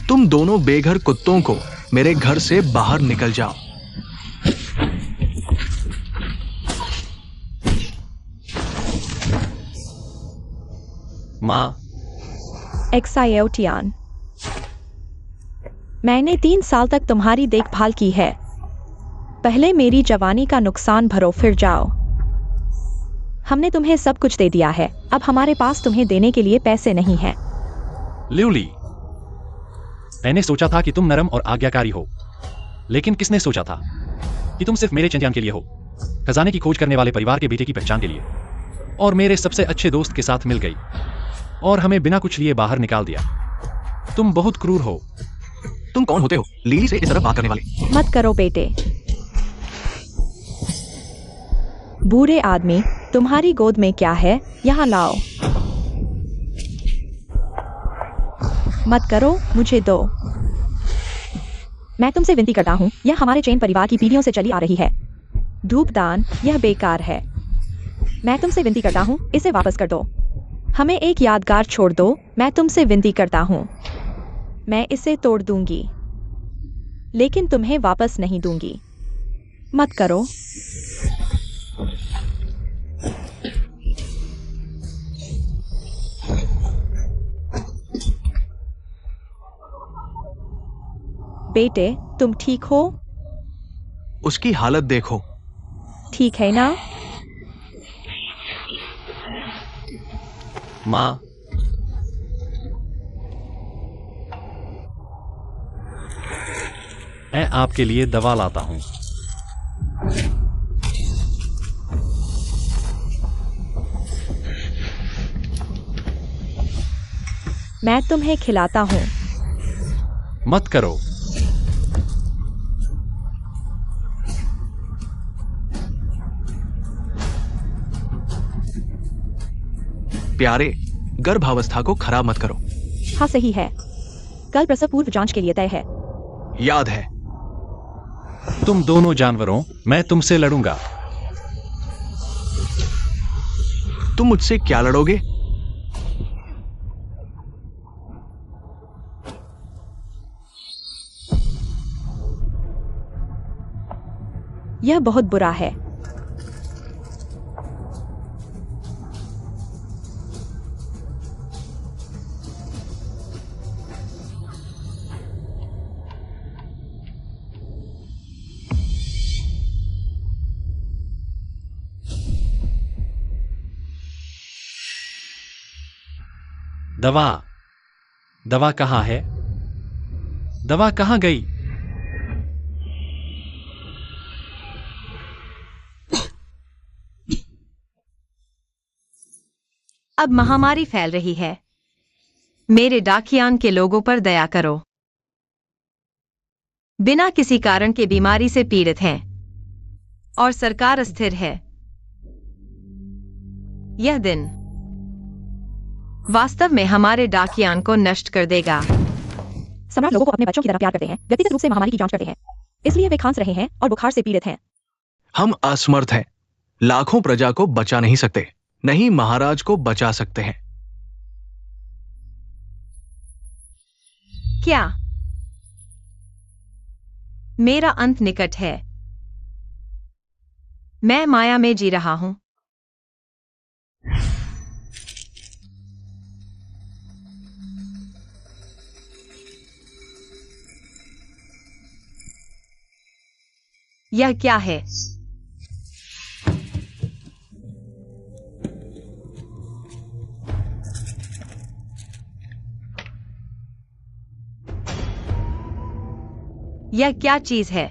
तुम दोनों बेघर कुत्तों को मेरे घर से बाहर निकल जाओ। माँ। एक्सायोटियान, मैंने 3 साल तक तुम्हारी देखभाल की है। पहले मेरी जवानी का नुकसान भरो, फिर जाओ। हमने तुम्हें सब कुछ दे दिया है, अब हमारे पास तुम्हें देने के लिए पैसे नहीं हैं। ल्यूली, मैंने सोचा था कि तुम नरम और आज्ञाकारी हो, लेकिन किसने सोचा था कि तुम सिर्फ मेरे चिंतन के लिए हो, खजाने की खोज करने वाले परिवार के बेटे की पहचान के लिए, और मेरे सबसे अच्छे दोस्त के साथ मिल गई और हमें बिना कुछ लिए बाहर निकाल दिया। तुम बहुत क्रूर हो। तुम कौन होते हो लीली से इस तरह बात करने वाले? मत करो बेटे। बूढ़े आदमी, तुम्हारी गोद में क्या है? यहाँ लाओ। मत करो, मुझे दो। मैं तुमसे विनती करता हूँ, यह हमारे चैन परिवार की पीढ़ियों से चली आ रही है। धूपदान, यह बेकार है। मैं तुमसे विनती करता हूँ, इसे वापस कर दो। हमें एक यादगार छोड़ दो, मैं तुमसे विनती करता हूँ। मैं इसे तोड़ दूंगी, लेकिन तुम्हें वापस नहीं दूंगी। मत करो। बेटे, तुम ठीक हो? उसकी हालत देखो। ठीक है ना? माँ, मैं आपके लिए दवा लाता हूँ। मैं तुम्हें खिलाता हूँ। मत करो। प्यारे, गर्भावस्था को खराब मत करो। हाँ सही है, कल प्रसव पूर्व जांच के लिए तय है। याद है। तुम दोनों जानवरों, मैं तुमसे लड़ूंगा। तुम मुझसे क्या लड़ोगे? यह बहुत बुरा है। दवा, दवा कहाँ है? दवा कहाँ गई? अब महामारी फैल रही है। मेरे डाकियान के लोगों पर दया करो। बिना किसी कारण के बीमारी से पीड़ित हैं और सरकार अस्थिर है। यह दिन वास्तव में हमारे डाकियान को नष्ट कर देगा। सम्राट लोगों को अपने बच्चों की तरह प्यार करते हैं, व्यक्तिगत रूप से महामारी की जांच करते हैं, इसलिए वे खांस रहे हैं और बुखार से पीड़ित हैं। हम असमर्थ हैं, लाखों प्रजा को बचा नहीं सकते, नहीं महाराज को बचा सकते हैं। क्या मेरा अंत निकट है? मैं माया में जी रहा हूं। यह क्या है? यह क्या चीज है?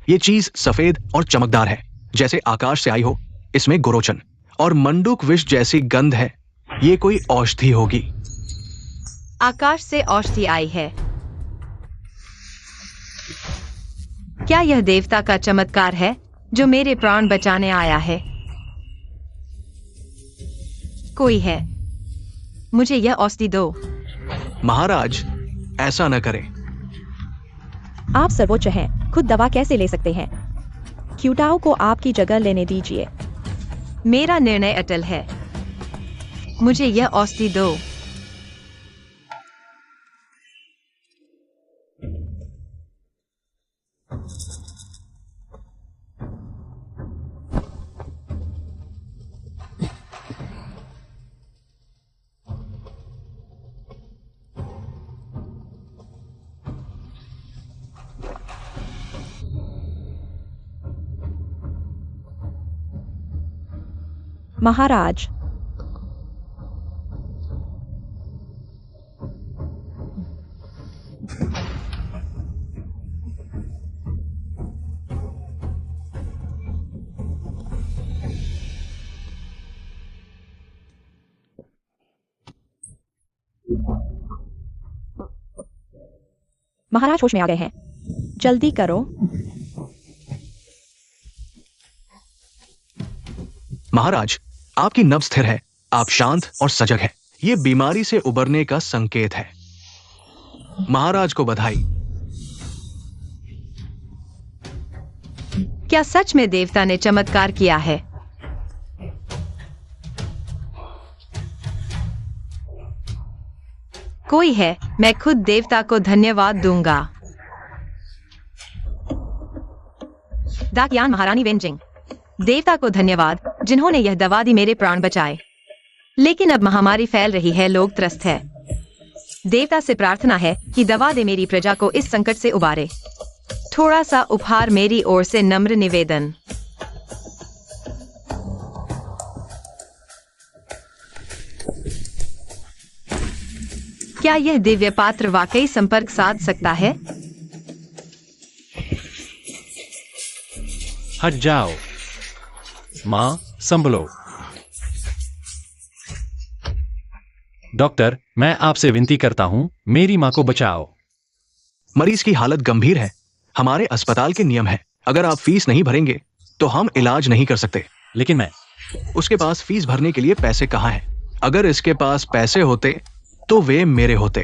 ये चीज सफेद और चमकदार है, जैसे आकाश से आई हो। इसमें गोरोचन और मंडूक विष जैसी गंध है। ये कोई औषधि होगी। आकाश से औषधि आई है। क्या यह देवता का चमत्कार है जो मेरे प्राण बचाने आया है? कोई है, मुझे यह औषधि दो। महाराज, ऐसा न करें। आप सर्वोच्च हैं, खुद दवा कैसे ले सकते हैं? क्यूटाओ को आपकी जगह लेने दीजिए। मेरा निर्णय अटल है। मुझे यह औषधि दो। महाराज, महाराज होश में आ गए हैं। जल्दी करो। महाराज, आपकी नब्ज स्थिर है, आप शांत और सजग हैं। ये बीमारी से उबरने का संकेत है। महाराज को बधाई। क्या सच में देवता ने चमत्कार किया है? कोई है, मैं खुद देवता को धन्यवाद दूंगा। दाकयान महारानी वेंजिंग, देवता को धन्यवाद जिन्होंने यह दवा दी, मेरे प्राण बचाए। लेकिन अब महामारी फैल रही है, लोग त्रस्त है। देवता से प्रार्थना है कि दवा दे मेरी प्रजा को इस संकट से उबारे। थोड़ा सा उपहार मेरी ओर से नम्र निवेदन। क्या यह दिव्य पात्र वाकई संपर्क साध सकता है? हट जाओ। माँ, संभलो। डॉक्टर, मैं आपसे विनती करता हूं, मेरी माँ को बचाओ। मरीज की हालत गंभीर है। हमारे अस्पताल के नियम है, अगर आप फीस नहीं भरेंगे तो हम इलाज नहीं कर सकते। लेकिन मैं उसके पास फीस भरने के लिए पैसे कहाँ हैं? अगर इसके पास पैसे होते तो वे मेरे होते।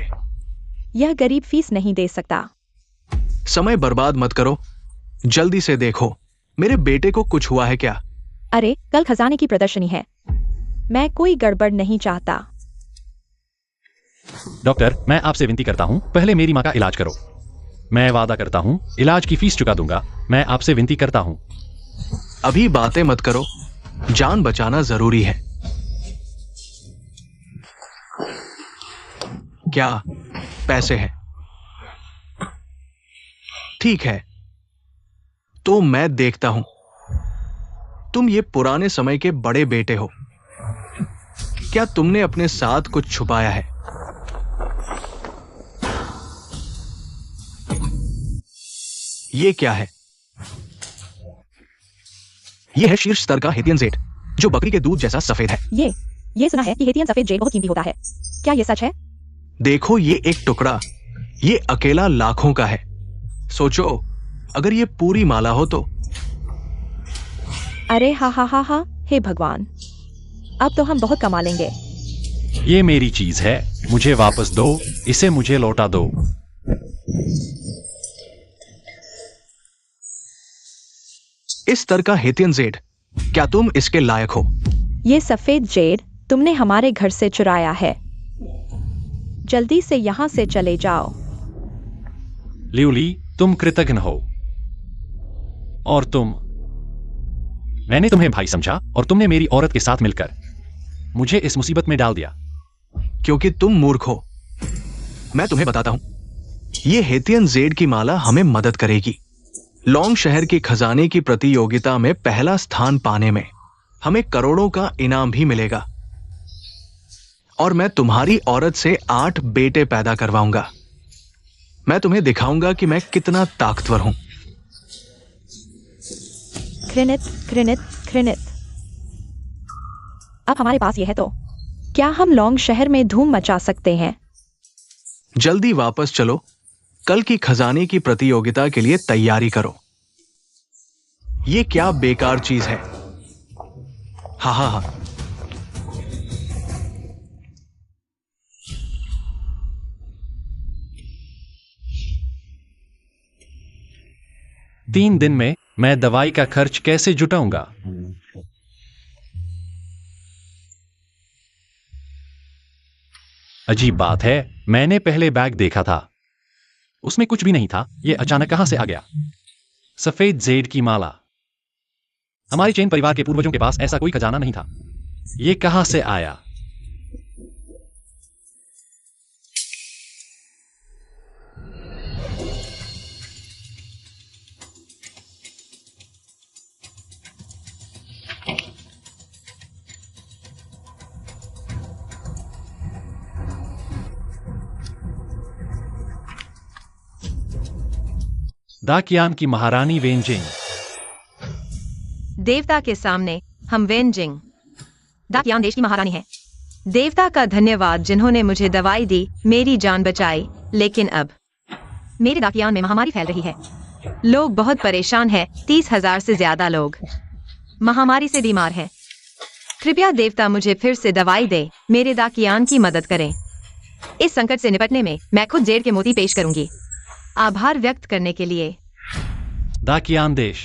यह गरीब फीस नहीं दे सकता। समय बर्बाद मत करो, जल्दी से देखो मेरे बेटे को कुछ हुआ है क्या? अरे, कल खजाने की प्रदर्शनी है, मैं कोई गड़बड़ नहीं चाहता। डॉक्टर, मैं आपसे विनती करता हूं, पहले मेरी माँ का इलाज करो। मैं वादा करता हूं, इलाज की फीस चुका दूंगा। मैं आपसे विनती करता हूं। अभी बातें मत करो, जान बचाना जरूरी है। क्या पैसे हैं? ठीक है, तो मैं देखता हूं। तुम ये पुराने समय के बड़े बेटे हो। क्या तुमने अपने साथ कुछ छुपाया है? ये क्या है? ये है शीर्ष स्तर का हेतियन जेड, जो बकरी के दूध जैसा सफेद है। ये सुना है कि हेतियन सफेद जेड बहुत कीमती होता है। क्या ये सच है? देखो, ये एक टुकड़ा, ये अकेला लाखों का है। सोचो, अगर ये पूरी माला हो तो। अरे हा हा हा हा, हे भगवान, अब तो हम बहुत कमा लेंगे। ये मेरी चीज है, मुझे वापस दो, इसे मुझे लौटा दो। इस स्तर का हेतियन जेड, क्या तुम इसके लायक हो? ये सफेद जेड तुमने हमारे घर से चुराया है। जल्दी से यहाँ से चले जाओ। लिउली, तुम कृतज्ञ हो। और मैंने तुम्हें भाई समझा और तुमने मेरी औरत के साथ मिलकर मुझे इस मुसीबत में डाल दिया। क्योंकि तुम मूर्ख हो। मैं तुम्हें बताता हूं, ये हेतियन जेड की माला हमें मदद करेगी। लॉन्ग शहर की खजाने की प्रतियोगिता में पहला स्थान पाने में हमें करोड़ों का इनाम भी मिलेगा। और मैं तुम्हारी औरत से 8 बेटे पैदा करवाऊंगा। मैं तुम्हें दिखाऊंगा कि मैं कितना ताकतवर हूं। घृणित, घृणित, घृणित। अब हमारे पास यह है तो क्या हम लॉन्ग शहर में धूम मचा सकते हैं? जल्दी वापस चलो, कल की खजाने की प्रतियोगिता के लिए तैयारी करो। ये क्या बेकार चीज है? हा हा हा। 3 दिन में मैं दवाई का खर्च कैसे जुटाऊंगा? अजीब बात है, मैंने पहले बैग देखा था, उसमें कुछ भी नहीं था। यह अचानक कहां से आ गया? सफेद जेड की माला। हमारे चेन परिवार के पूर्वजों के पास ऐसा कोई खजाना नहीं था। यह कहां से आया? दाकियान की महारानी वेनजिंग। देवता के सामने हम वेनजिंग, दाकियान देश की महारानी है। देवता का धन्यवाद जिन्होंने मुझे दवाई दी, मेरी जान बचाई। लेकिन अब मेरे दाकियान में महामारी फैल रही है। लोग बहुत परेशान हैं। 30,000 से ज्यादा लोग महामारी से बीमार हैं। कृपया देवता मुझे फिर से दवाई दे, मेरे दाकियान की मदद करें। इस संकट से निपटने में मैं खुद जेड के मोती पेश करूंगी, आभार व्यक्त करने के लिए। दाकियान देश,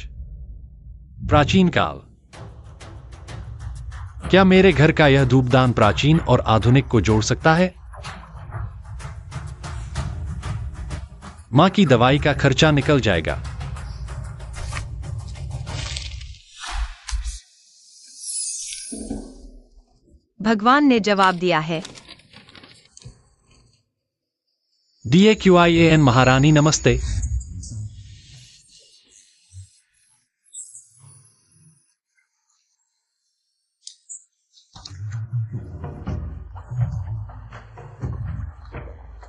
प्राचीन काल। क्या मेरे घर का यह धूपदान प्राचीन और आधुनिक को जोड़ सकता है? मां की दवाई का खर्चा निकल जाएगा। भगवान ने जवाब दिया है। DAQIAN महारानी नमस्ते।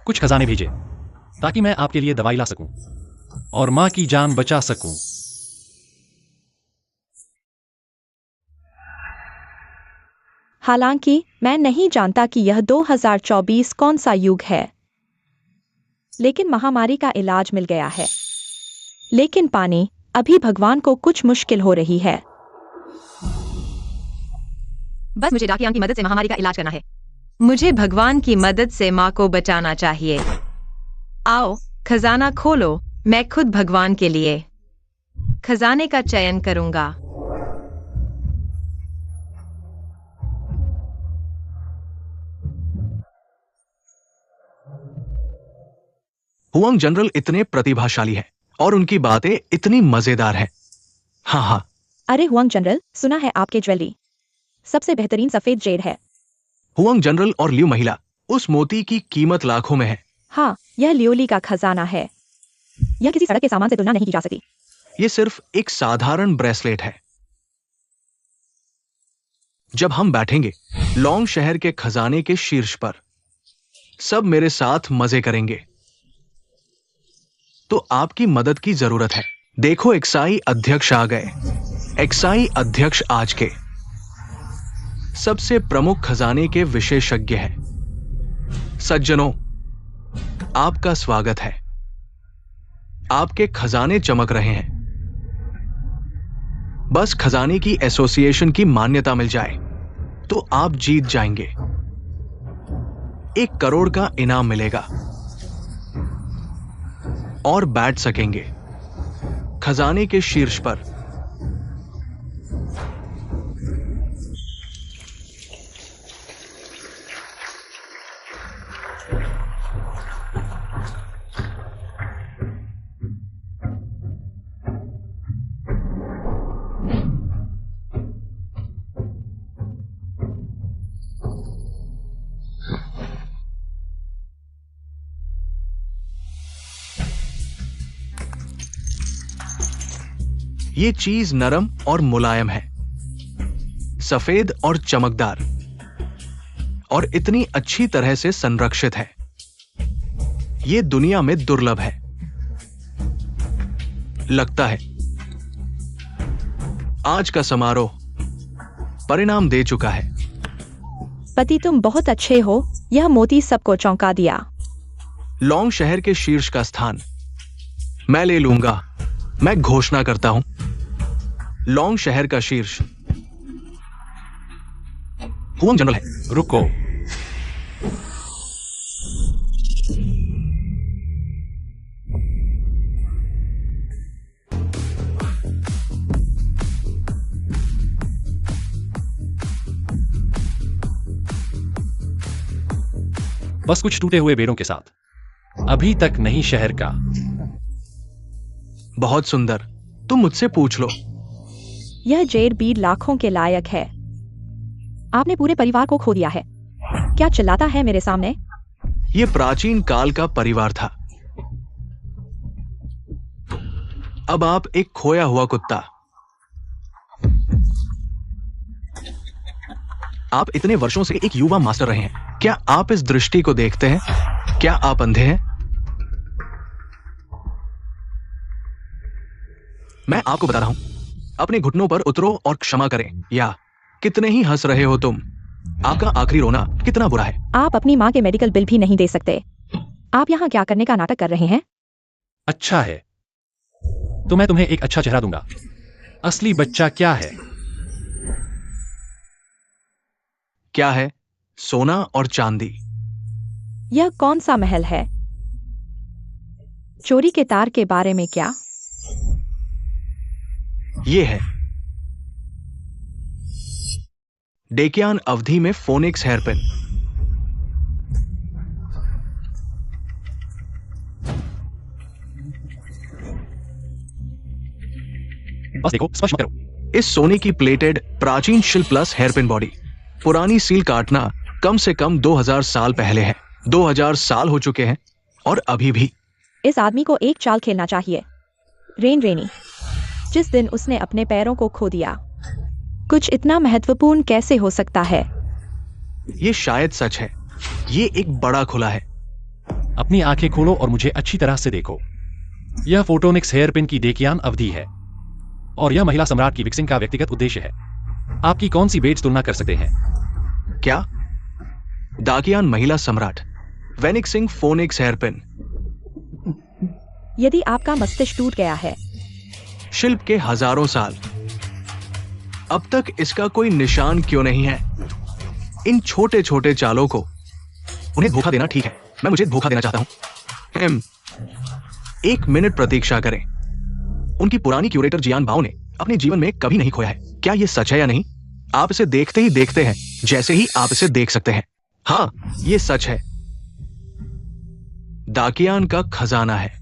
कुछ खजाने भेजे ताकि मैं आपके लिए दवाई ला सकूं और मां की जान बचा सकूं। हालांकि मैं नहीं जानता कि यह 2024 कौन सा युग है, लेकिन महामारी का इलाज मिल गया है। लेकिन पानी, अभी भगवान को कुछ मुश्किल हो रही है। बस मुझे दाकियान की मदद से महामारी का इलाज करना है। मुझे भगवान की मदद से माँ को बचाना चाहिए। आओ, खजाना खोलो। मैं खुद भगवान के लिए खजाने का चयन करूंगा। हुआंग जनरल इतने प्रतिभाशाली है और उनकी बातें इतनी मजेदार हैं। हाँ हाँ। अरे हुआंग जनरल, सुना है आपके ज्वेलरी सबसे बेहतरीन सफेद जेड है। हुआंग जनरल और लियू महिला, उस मोती की कीमत लाखों में है। हाँ, यह लियोली का खजाना है। यह किसी सड़क के सामान से तुलना नहीं की जा सकती। ये सिर्फ एक साधारण ब्रेसलेट है। जब हम बैठेंगे लॉन्ग शहर के खजाने के शीर्ष पर, सब मेरे साथ मजे करेंगे। तो आपकी मदद की जरूरत है। देखो, एक्साई अध्यक्ष आ गए। एक्साई अध्यक्ष आज के सबसे प्रमुख खजाने के विशेषज्ञ हैं। सज्जनों, आपका स्वागत है। आपके खजाने चमक रहे हैं। बस खजाने की एसोसिएशन की मान्यता मिल जाए तो आप जीत जाएंगे। 1 करोड़ का इनाम मिलेगा और बैठ सकेंगे खजाने के शीर्ष पर। ये चीज नरम और मुलायम है, सफेद और चमकदार, और इतनी अच्छी तरह से संरक्षित है। ये दुनिया में दुर्लभ है। लगता है आज का समारोह परिणाम दे चुका है। पति, तुम बहुत अच्छे हो। यह मोती सबको चौंका दिया। लॉन्ग शहर के शीर्ष का स्थान मैं ले लूंगा। मैं घोषणा करता हूं, लॉन्ग शहर का शीर्ष हुआंग जनरल है। रुको, बस कुछ टूटे हुए बेड़ों के साथ। अभी तक नहीं शहर का। बहुत सुंदर। तुम मुझसे पूछ लो। यह जेड बीड लाखों के लायक है। आपने पूरे परिवार को खो दिया है। क्या चिल्लाता है मेरे सामने? यह प्राचीन काल का परिवार था। अब आप एक खोया हुआ कुत्ता। आप इतने वर्षों से एक युवा मास्टर रहे हैं। क्या आप इस दृष्टि को देखते हैं? क्या आप अंधे हैं? मैं आपको बता रहा हूं, अपने घुटनों पर उतरो और क्षमा करें। या कितने ही हंस रहे हो तुम, आपका आखिरी रोना कितना बुरा है। आप अपनी माँ के मेडिकल बिल भी नहीं दे सकते। आप यहाँ क्या करने का नाटक कर रहे हैं? अच्छा है, तो मैं तुम्हें एक अच्छा चेहरा दूंगा। असली बच्चा क्या है? क्या है? सोना और चांदी। यह कौन सा महल है? चोरी के तार के बारे में क्या? ये है डेकियान अवधि में फोनिक्स हेयरपिन। बस देखो, स्पर्श मत करो। इस सोने की प्लेटेड प्राचीन शिल्प प्लस हेयरपिन बॉडी, पुरानी सील काटना कम से कम 2000 साल पहले है। 2000 साल हो चुके हैं और अभी भी। इस आदमी को एक चाल खेलना चाहिए। रेन रेनी, जिस दिन उसने अपने पैरों को खो दिया। कुछ इतना महत्वपूर्ण कैसे हो सकता है? ये शायद सच है। ये एक बड़ा खुला है। अपनी आंखें खोलो और मुझे अच्छी तरह से देखो। यह फोटोनिक्स हेयरपिन की डेकियान अवधि है और यह महिला सम्राट की विक्सिंग का व्यक्तिगत उद्देश्य है। आपकी कौन सी बेट्स तुलना कर सकते हैं? क्या? दाकियान महिला सम्राट, वेनिक्सिंग फोनिक्स हेयरपिन। यदि आपका मस्तिष्क टूट गया है, शिल्प के हजारों साल, अब तक इसका कोई निशान क्यों नहीं है? इन छोटे छोटे चालों को उन्हें धोखा देना ठीक है। मैं मुझे धोखा देना चाहता हूं। 1 मिनट प्रतीक्षा करें। उनकी पुरानी क्यूरेटर जियान बाओ ने अपने जीवन में कभी नहीं खोया है। क्या यह सच है या नहीं? आप इसे देखते ही देखते हैं जैसे ही आप इसे देख सकते हैं। हाँ, यह सच है। दाकियान का खजाना है।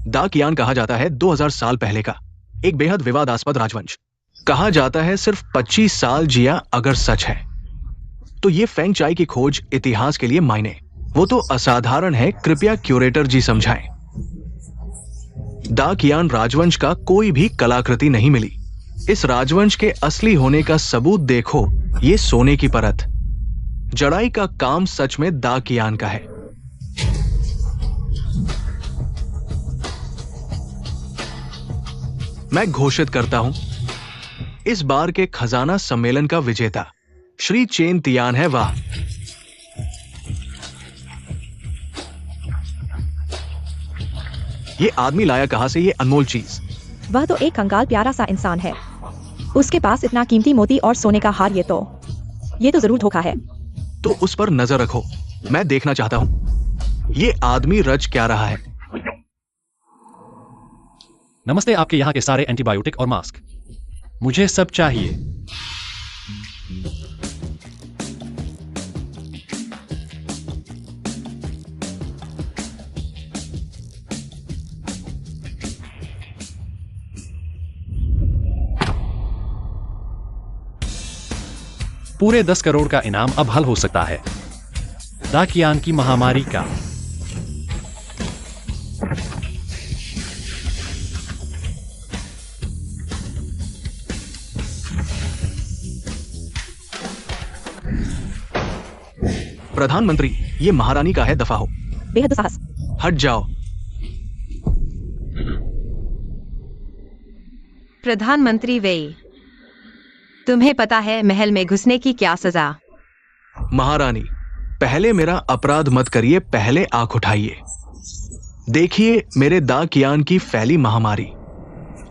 दाकियान कहा जाता है 2000 साल पहले का एक बेहद विवादास्पद राजवंश। कहा जाता है सिर्फ 25 साल जिया। अगर सच है तो ये फेंग चाई की खोज इतिहास के लिए मायने। वो तो असाधारण है। कृपया क्यूरेटर जी समझाएं। दाकियान राजवंश का कोई भी कलाकृति नहीं मिली। इस राजवंश के असली होने का सबूत देखो। ये सोने की परत, जड़ाई का काम सच में दाकियान का है। मैं घोषित करता हूं, इस बार के खजाना सम्मेलन का विजेता श्री चेन तियान है। वाह! ये आदमी लाया कहां से ये अनमोल चीज? वह तो एक कंगाल प्यारा सा इंसान है। उसके पास इतना कीमती मोती और सोने का हार। ये तो जरूर धोखा है। तो उस पर नजर रखो। मैं देखना चाहता हूं ये आदमी रच क्या रहा है। नमस्ते, आपके यहाँ के सारे एंटीबायोटिक और मास्क। मुझे सब चाहिए। पूरे 10 करोड़ का इनाम अब हल हो सकता है दाकियान की महामारी का। प्रधानमंत्री, ये महारानी का है। दफा हो। बेहद साहस। हट जाओ। प्रधानमंत्री वेई, तुम्हें पता है महल में घुसने की क्या सजा? महारानी, पहले मेरा अपराध मत करिए। पहले आंख उठाइए। देखिए मेरे दाकियान की फैली महामारी।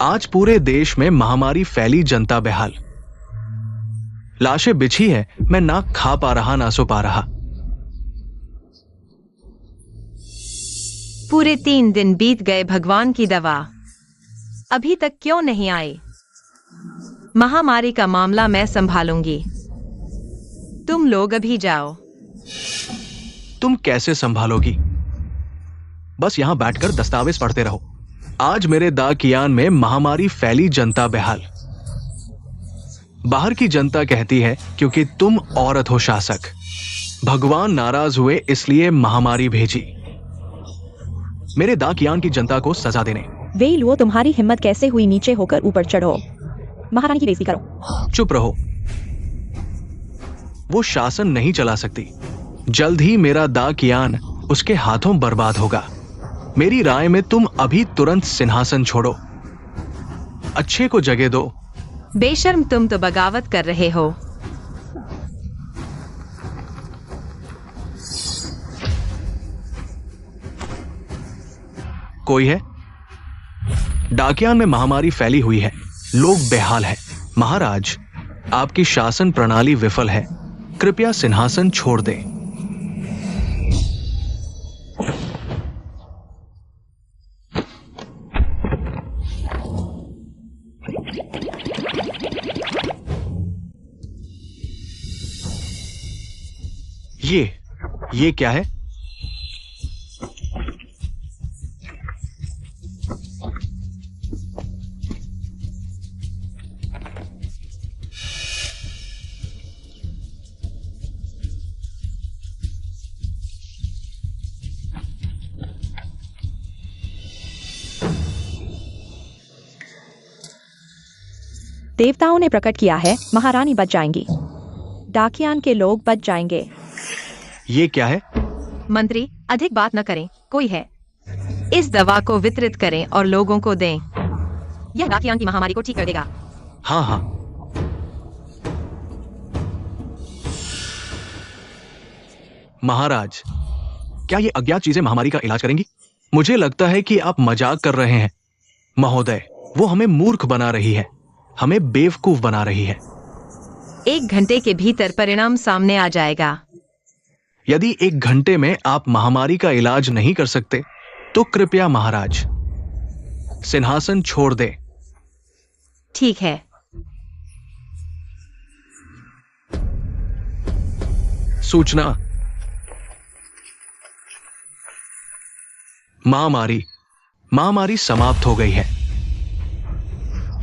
आज पूरे देश में महामारी फैली, जनता बेहाल। लाशें बिछी है। मैं ना खा पा रहा ना सो पा रहा। पूरे 3 दिन बीत गए। भगवान की दवा अभी तक क्यों नहीं आई? महामारी का मामला मैं संभालूंगी। तुम लोग अभी जाओ। तुम कैसे संभालोगी? बस यहां बैठकर दस्तावेज पढ़ते रहो। आज मेरे दाकियान में महामारी फैली, जनता बेहाल। बाहर की जनता कहती है क्योंकि तुम औरत हो शासक। भगवान नाराज हुए इसलिए महामारी भेजी मेरे दाकियान की जनता को सजा देने। वेई, वो तुम्हारी हिम्मत कैसे हुई नीचे होकर ऊपर चढ़ो? महारानी की बेइज्जती करो। चुप रहो। वो शासन नहीं चला सकती। जल्द ही मेरा दाकियान उसके हाथों बर्बाद होगा। मेरी राय में तुम अभी तुरंत सिंहासन छोड़ो। अच्छे को जगह दो। बेशर्म, तुम तो बगावत कर रहे हो। कोई है? डाकियान में महामारी फैली हुई है, लोग बेहाल हैं। महाराज, आपकी शासन प्रणाली विफल है, कृपया सिंहासन छोड़ दें। ये क्या है? देवताओं ने प्रकट किया है, महारानी बच जाएंगी, डाकियान के लोग बच जाएंगे। ये क्या है? मंत्री, अधिक बात न करें, कोई है। इस दवा को वितरित करें और लोगों को दें। यह डाकियान की महामारी को ठीक कर देगा। हाँ हाँ। महाराज, क्या ये अज्ञात चीजें महामारी का इलाज करेंगी? मुझे लगता है कि आप मजाक कर रहे हैं। महोदय, वो हमें मूर्ख बना रही है, हमें बेवकूफ बना रही है। 1 घंटे के भीतर परिणाम सामने आ जाएगा। यदि 1 घंटे में आप महामारी का इलाज नहीं कर सकते तो कृपया महाराज सिंहासन छोड़ दे। ठीक है। सूचना। महामारी समाप्त हो गई है।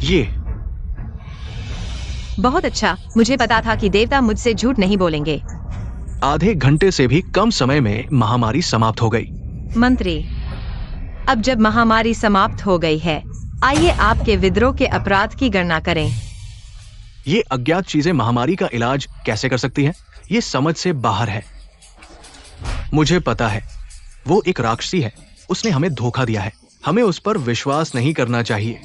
ये बहुत अच्छा, मुझे पता था कि देवता मुझसे झूठ नहीं बोलेंगे। आधे घंटे से भी कम समय में महामारी समाप्त हो गई। मंत्री, अब जब महामारी समाप्त हो गई है, आइए आपके विद्रोह के अपराध की गणना करें। ये अज्ञात चीजें महामारी का इलाज कैसे कर सकती हैं? ये समझ से बाहर है। मुझे पता है, वो एक राक्षसी है, उसने हमें धोखा दिया है। हमें उस पर विश्वास नहीं करना चाहिए।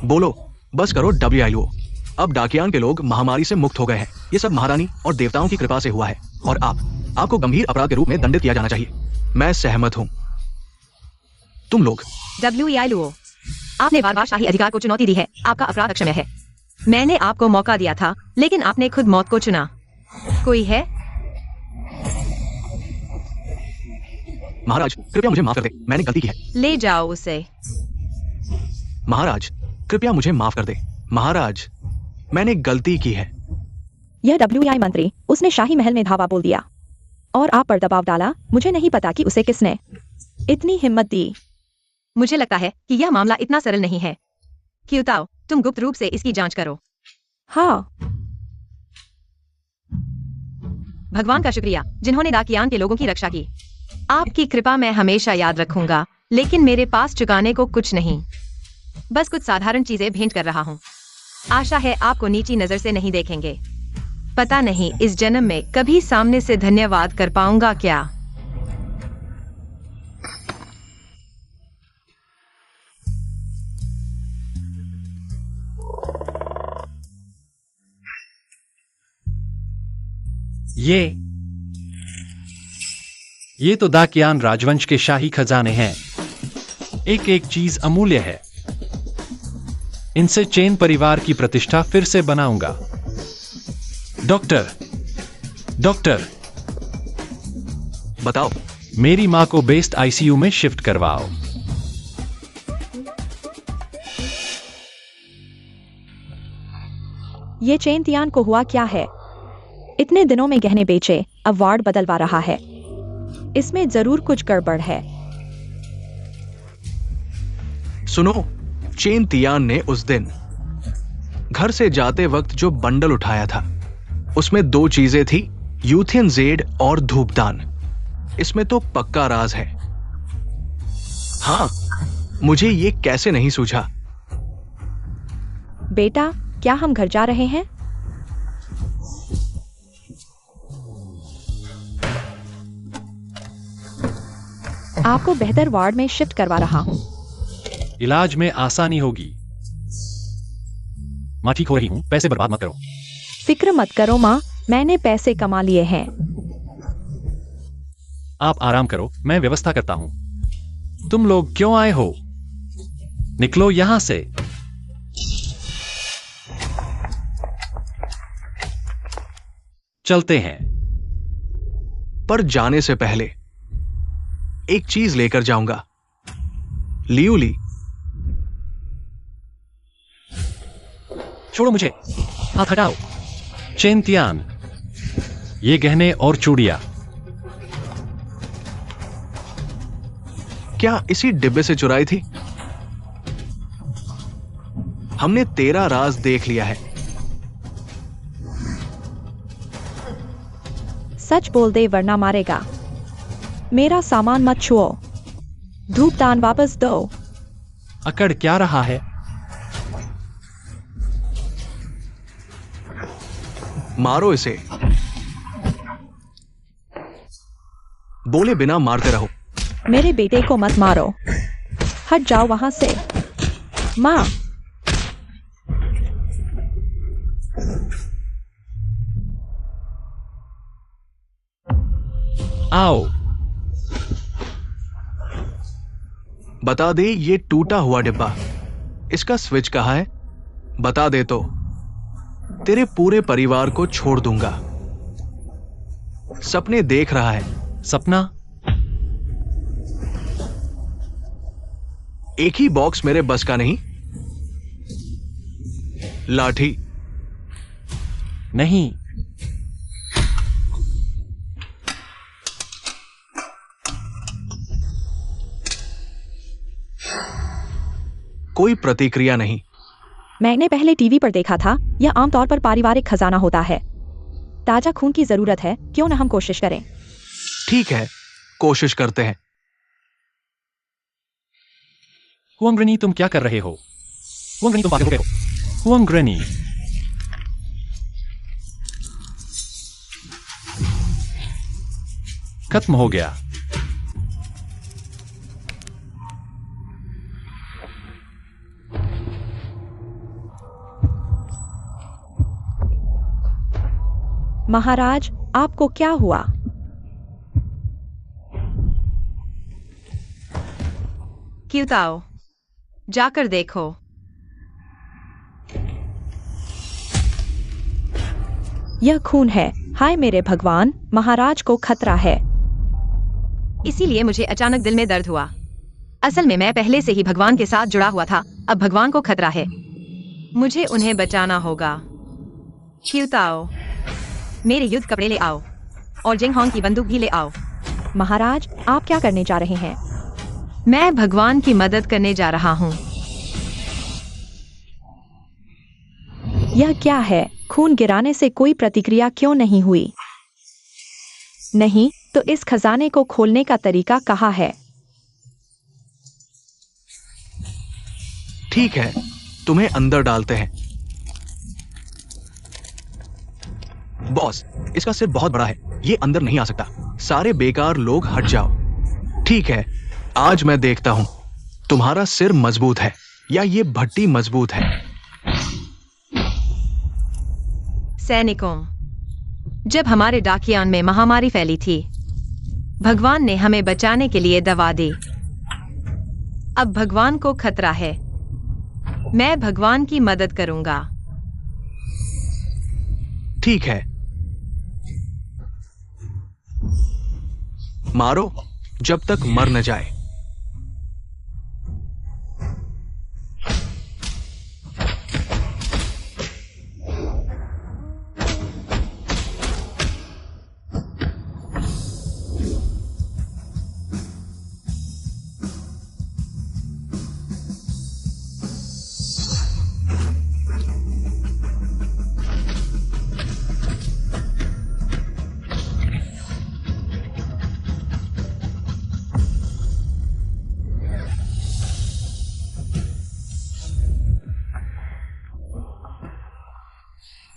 बोलो, बस करो WIO। अब डाकियान के लोग महामारी से मुक्त हो गए हैं। ये सब महारानी और देवताओं की कृपा से हुआ है और आपको गंभीर अपराध के रूप में दंडित किया जाना चाहिए। मैं सहमत हूं। तुम लोग WIO, आपने बार-बार शाही अधिकार को चुनौती दी है। आपका अपराध अक्षम्य है। मैंने आपको मौका दिया था, लेकिन आपने खुद मौत को चुना। कोई है? महाराज, कृपया मुझे माफ कर दे, मैंने गलती की है। ले जाओ उसे। महाराज, कृपया मुझे माफ कर दे। महाराज, मैंने गलती की है। यह WI मंत्री, उसने शाही महल में धावा बोल दिया और आप पर दबाव डाला। मुझे नहीं पता कि उसे किसने इतनी हिम्मत दी। मुझे लगता है कि यह मामला इतना सरल नहीं है। क्यूताओ, तुम गुप्त रूप से इसकी जांच करो। हाँ। भगवान का शुक्रिया, जिन्होंने डाकियान के लोगों की रक्षा की। आपकी कृपा मैं हमेशा याद रखूंगा, लेकिन मेरे पास चुकाने को कुछ नहीं। बस कुछ साधारण चीजें भेंट कर रहा हूँ। आशा है आपको नीची नजर से नहीं देखेंगे। पता नहीं इस जन्म में कभी सामने से धन्यवाद कर पाऊंगा क्या। ये तो डाकियान राजवंश के शाही खजाने हैं। एक एक चीज अमूल्य है। इनसे चेन परिवार की प्रतिष्ठा फिर से बनाऊंगा। डॉक्टर, बताओ। मेरी मां को बेस्ट ICU में शिफ्ट करवाओ। ये चेन तियान को हुआ क्या है? इतने दिनों में गहने बेचे, अब वार्ड बदलवा रहा है। इसमें जरूर कुछ गड़बड़ है। सुनो, चेन तियान ने उस दिन घर से जाते वक्त जो बंडल उठाया था, उसमें 2 चीजें थी, यूथियन जेड और धूपदान। इसमें तो पक्का राज है। हाँ, मुझे ये कैसे नहीं सूझा। बेटा, क्या हम घर जा रहे हैं? आपको बेहतर वार्ड में शिफ्ट करवा रहा हूं। इलाज में आसानी होगी। माँ ठीक हो रही हूँ, पैसे बर्बाद मत करो। फिक्र मत करो माँ, मैंने पैसे कमा लिए हैं। आप आराम करो, मैं व्यवस्था करता हूँ। तुम लोग क्यों आए हो? निकलो यहां से। चलते हैं। पर जाने से पहले एक चीज लेकर जाऊंगा। लियूली, छोड़ो मुझे, हाथ हटाओ। चेंतियान, ये गहने और चूड़ियां क्या इसी डिब्बे से चुराई थी? हमने तेरा राज देख लिया है। सच बोल दे वरना मारेगा। मेरा सामान मत छुओ। धूपदान वापस दो। अकड़ क्या रहा है? मारो इसे। बोले बिना मारते रहो। मेरे बेटे को मत मारो। हट जाओ वहां से। माँ, आओ। बता दे, ये टूटा हुआ डिब्बा, इसका स्विच कहाँ है? बता दे तो तेरे पूरे परिवार को छोड़ दूंगा। सपने देख रहा है। सपना? एक ही बॉक्स मेरे बस का नहीं। लाठी नहीं। कोई प्रतिक्रिया नहीं। मैंने पहले टीवी पर देखा था, यह आमतौर पर पारिवारिक खजाना होता है। ताजा खून की जरूरत है, क्यों न हम कोशिश करें? ठीक है, कोशिश करते हैं। हुआंग, तुम क्या कर रहे हो? हुआंग, तुम पागल हो गए हो। हुआंग, खत्म हो गया। महाराज, आपको क्या हुआ? क्यूताओ, जाकर देखो। यह खून है। हाय मेरे भगवान, महाराज को खतरा है। इसीलिए मुझे अचानक दिल में दर्द हुआ। असल में मैं पहले से ही भगवान के साथ जुड़ा हुआ था। अब भगवान को खतरा है। मुझे उन्हें बचाना होगा। क्यूताओ, मेरे युद्ध कपड़े ले आओ और जिंगहोंग की बंदूक भी ले आओ। महाराज, आप क्या करने जा रहे हैं? मैं भगवान की मदद करने जा रहा हूँ। यह क्या है? खून गिराने से कोई प्रतिक्रिया क्यों नहीं हुई? नहीं तो इस खजाने को खोलने का तरीका कहाँ है? ठीक है, तुम्हें अंदर डालते हैं। बॉस, इसका सिर बहुत बड़ा है, ये अंदर नहीं आ सकता। सारे बेकार लोग हट जाओ। ठीक है, आज मैं देखता हूं तुम्हारा सिर मजबूत है या ये भट्टी मजबूत है। सैनिकों, जब हमारे डाकियान में महामारी फैली थी, भगवान ने हमें बचाने के लिए दवा दी। अब भगवान को खतरा है। मैं भगवान की मदद करूंगा। ठीक है, मारो जब तक मर न जाए।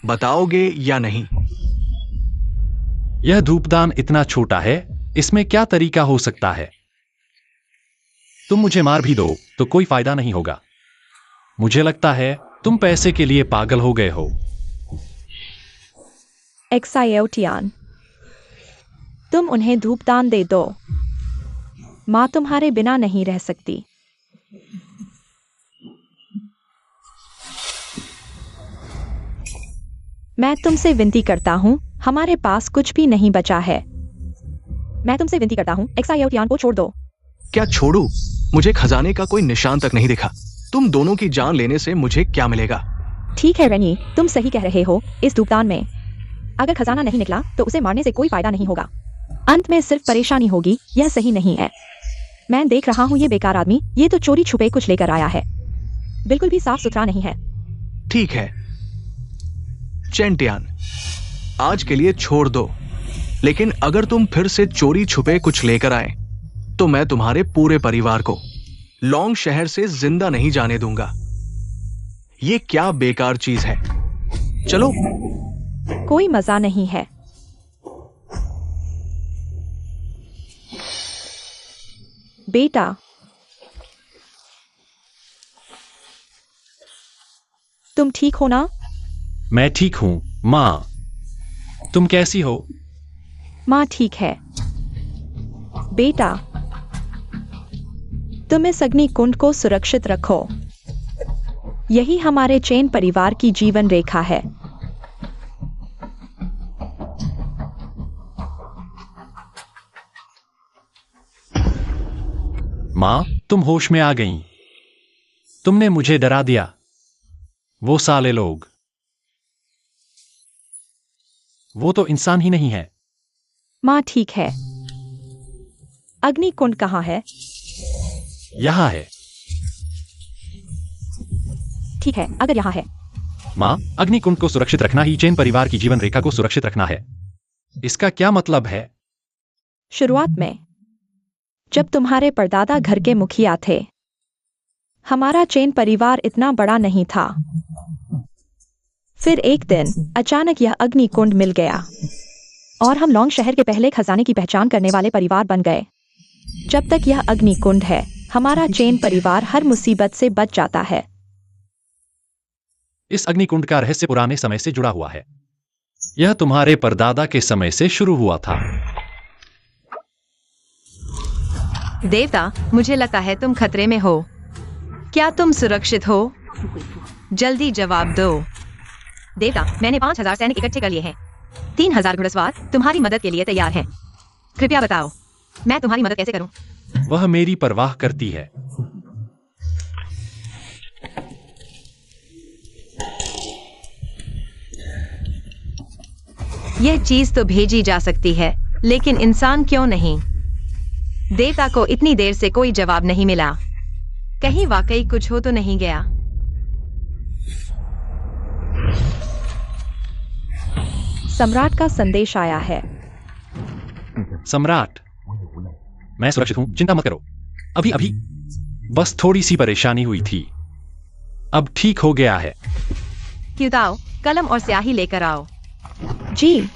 बताओगे या नहीं? यह धूपदान इतना छोटा है, इसमें क्या तरीका हो सकता है? तुम मुझे मार भी दो तो कोई फायदा नहीं होगा। मुझे लगता है तुम पैसे के लिए पागल हो गए हो। एक्सायोटियान, तुम उन्हें धूपदान दे दो। माँ तुम्हारे बिना नहीं रह सकती। मैं तुमसे विनती करता हूँ, हमारे पास कुछ भी नहीं बचा है। मैं तुमसे विनती करता हूँ, एक्सायोटियान को छोड़ दो। क्या छोड़ू? मुझे खजाने का कोई निशान तक नहीं दिखा। तुम दोनों की जान लेने से मुझे क्या मिलेगा? ठीक है रेनी, तुम सही कह रहे हो। इस धूपदान में अगर खजाना नहीं निकला तो उसे मारने से कोई फायदा नहीं होगा। अंत में सिर्फ परेशानी होगी। यह सही नहीं है। मैं देख रहा हूँ ये बेकार आदमी, ये तो चोरी छुपे कुछ लेकर आया है। बिल्कुल भी साफ सुथरा नहीं है। ठीक है चेंटियान, आज के लिए छोड़ दो, लेकिन अगर तुम फिर से चोरी छुपे कुछ लेकर आए तो मैं तुम्हारे पूरे परिवार को लॉन्ग शहर से जिंदा नहीं जाने दूंगा। ये क्या बेकार चीज है। चलो। कोई मजा नहीं है। बेटा, तुम ठीक हो ना? मैं ठीक हूं माँ। तुम कैसी हो? माँ ठीक है। बेटा, तुम इस अग्निकुंड को सुरक्षित रखो। यही हमारे चेन परिवार की जीवन रेखा है। माँ, तुम होश में आ गईं। तुमने मुझे डरा दिया। वो साले लोग, वो तो इंसान ही नहीं है। माँ ठीक है। अग्निकुंड कहाँ है? यहाँ है। ठीक है, अगर यहाँ है। माँ, अग्निकुंड को सुरक्षित रखना ही चेन परिवार की जीवन रेखा को सुरक्षित रखना है। इसका क्या मतलब है? शुरुआत में जब तुम्हारे परदादा घर के मुखिया थे, हमारा चेन परिवार इतना बड़ा नहीं था। फिर एक दिन अचानक यह अग्निकुंड मिल गया और हम लॉन्ग शहर के पहले खजाने की पहचान करने वाले परिवार बन गए। जब तक यह अग्निकुंड है, हमारा चेन परिवार हर मुसीबत से बच जाता है। इस अग्निकुंड का रहस्य पुराने समय से जुड़ा हुआ है। यह तुम्हारे परदादा के समय से शुरू हुआ था। देवता, मुझे लगता है तुम खतरे में हो। क्या तुम सुरक्षित हो? जल्दी जवाब दो। देवता, मैंने 5000 सैनिक इकट्ठे कर लिए हैं। 3000 घुड़सवार तुम्हारी मदद के लिए तैयार हैं। कृपया बताओ, मैं तुम्हारी मदद कैसे करूं? वह मेरी परवाह करती है। यह चीज तो भेजी जा सकती है, लेकिन इंसान क्यों नहीं? देवता को इतनी देर से कोई जवाब नहीं मिला। कहीं वाकई कुछ हो तो नहीं गया? सम्राट का संदेश आया है। सम्राट, मैं सुरक्षित हूं, चिंता मत करो। अभी अभी बस थोड़ी सी परेशानी हुई थी, अब ठीक हो गया है। क्यूताओ, कलम और स्याही लेकर आओ। जी।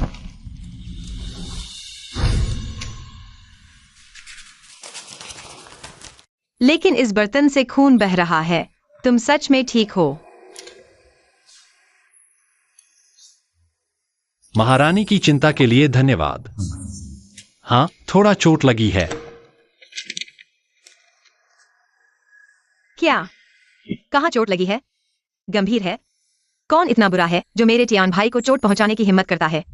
लेकिन इस बर्तन से खून बह रहा है। तुम सच में ठीक हो? महारानी की चिंता के लिए धन्यवाद। हाँ, थोड़ा चोट लगी है। क्या? कहाँ चोट लगी है? गंभीर है? कौन इतना बुरा है जो मेरे टियान भाई को चोट पहुंचाने की हिम्मत करता है?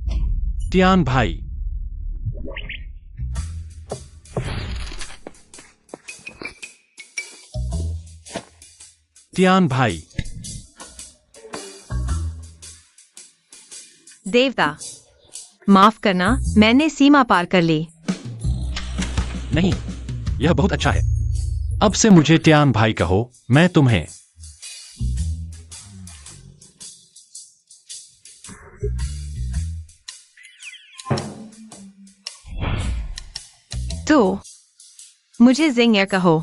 टियान भाई, टियान भाई। देवता, माफ करना, मैंने सीमा पार कर ली। नहीं, यह बहुत अच्छा है। अब से मुझे टियान भाई कहो, मैं तुम्हें। तो मुझे जिंगर कहो।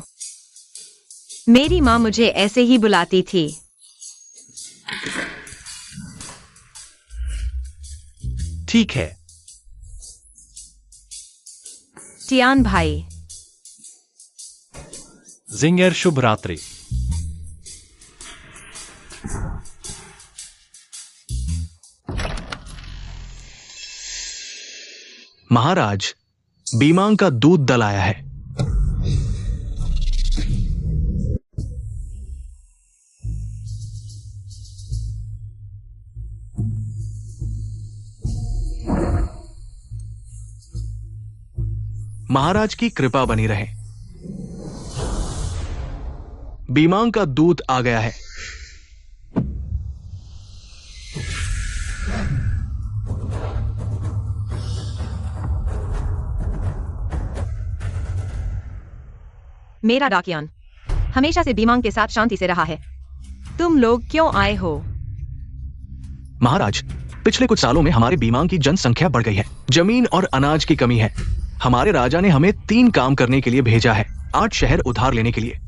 मेरी माँ मुझे ऐसे ही बुलाती थी। ठीक है। टियान भाई, जिंगर शुभ रात्रि। महाराज, बीमांग का दूध दल आया है। महाराज की कृपा बनी रहे। बीमांग का दूत आ गया है। मेरा डाकियान हमेशा से बीमांग के साथ शांति से रहा है। तुम लोग क्यों आए हो? महाराज, पिछले कुछ सालों में हमारे बीमांग की जनसंख्या बढ़ गई है। जमीन और अनाज की कमी है। हमारे राजा ने हमें 3 काम करने के लिए भेजा है। 8 शहर उधार लेने के लिए,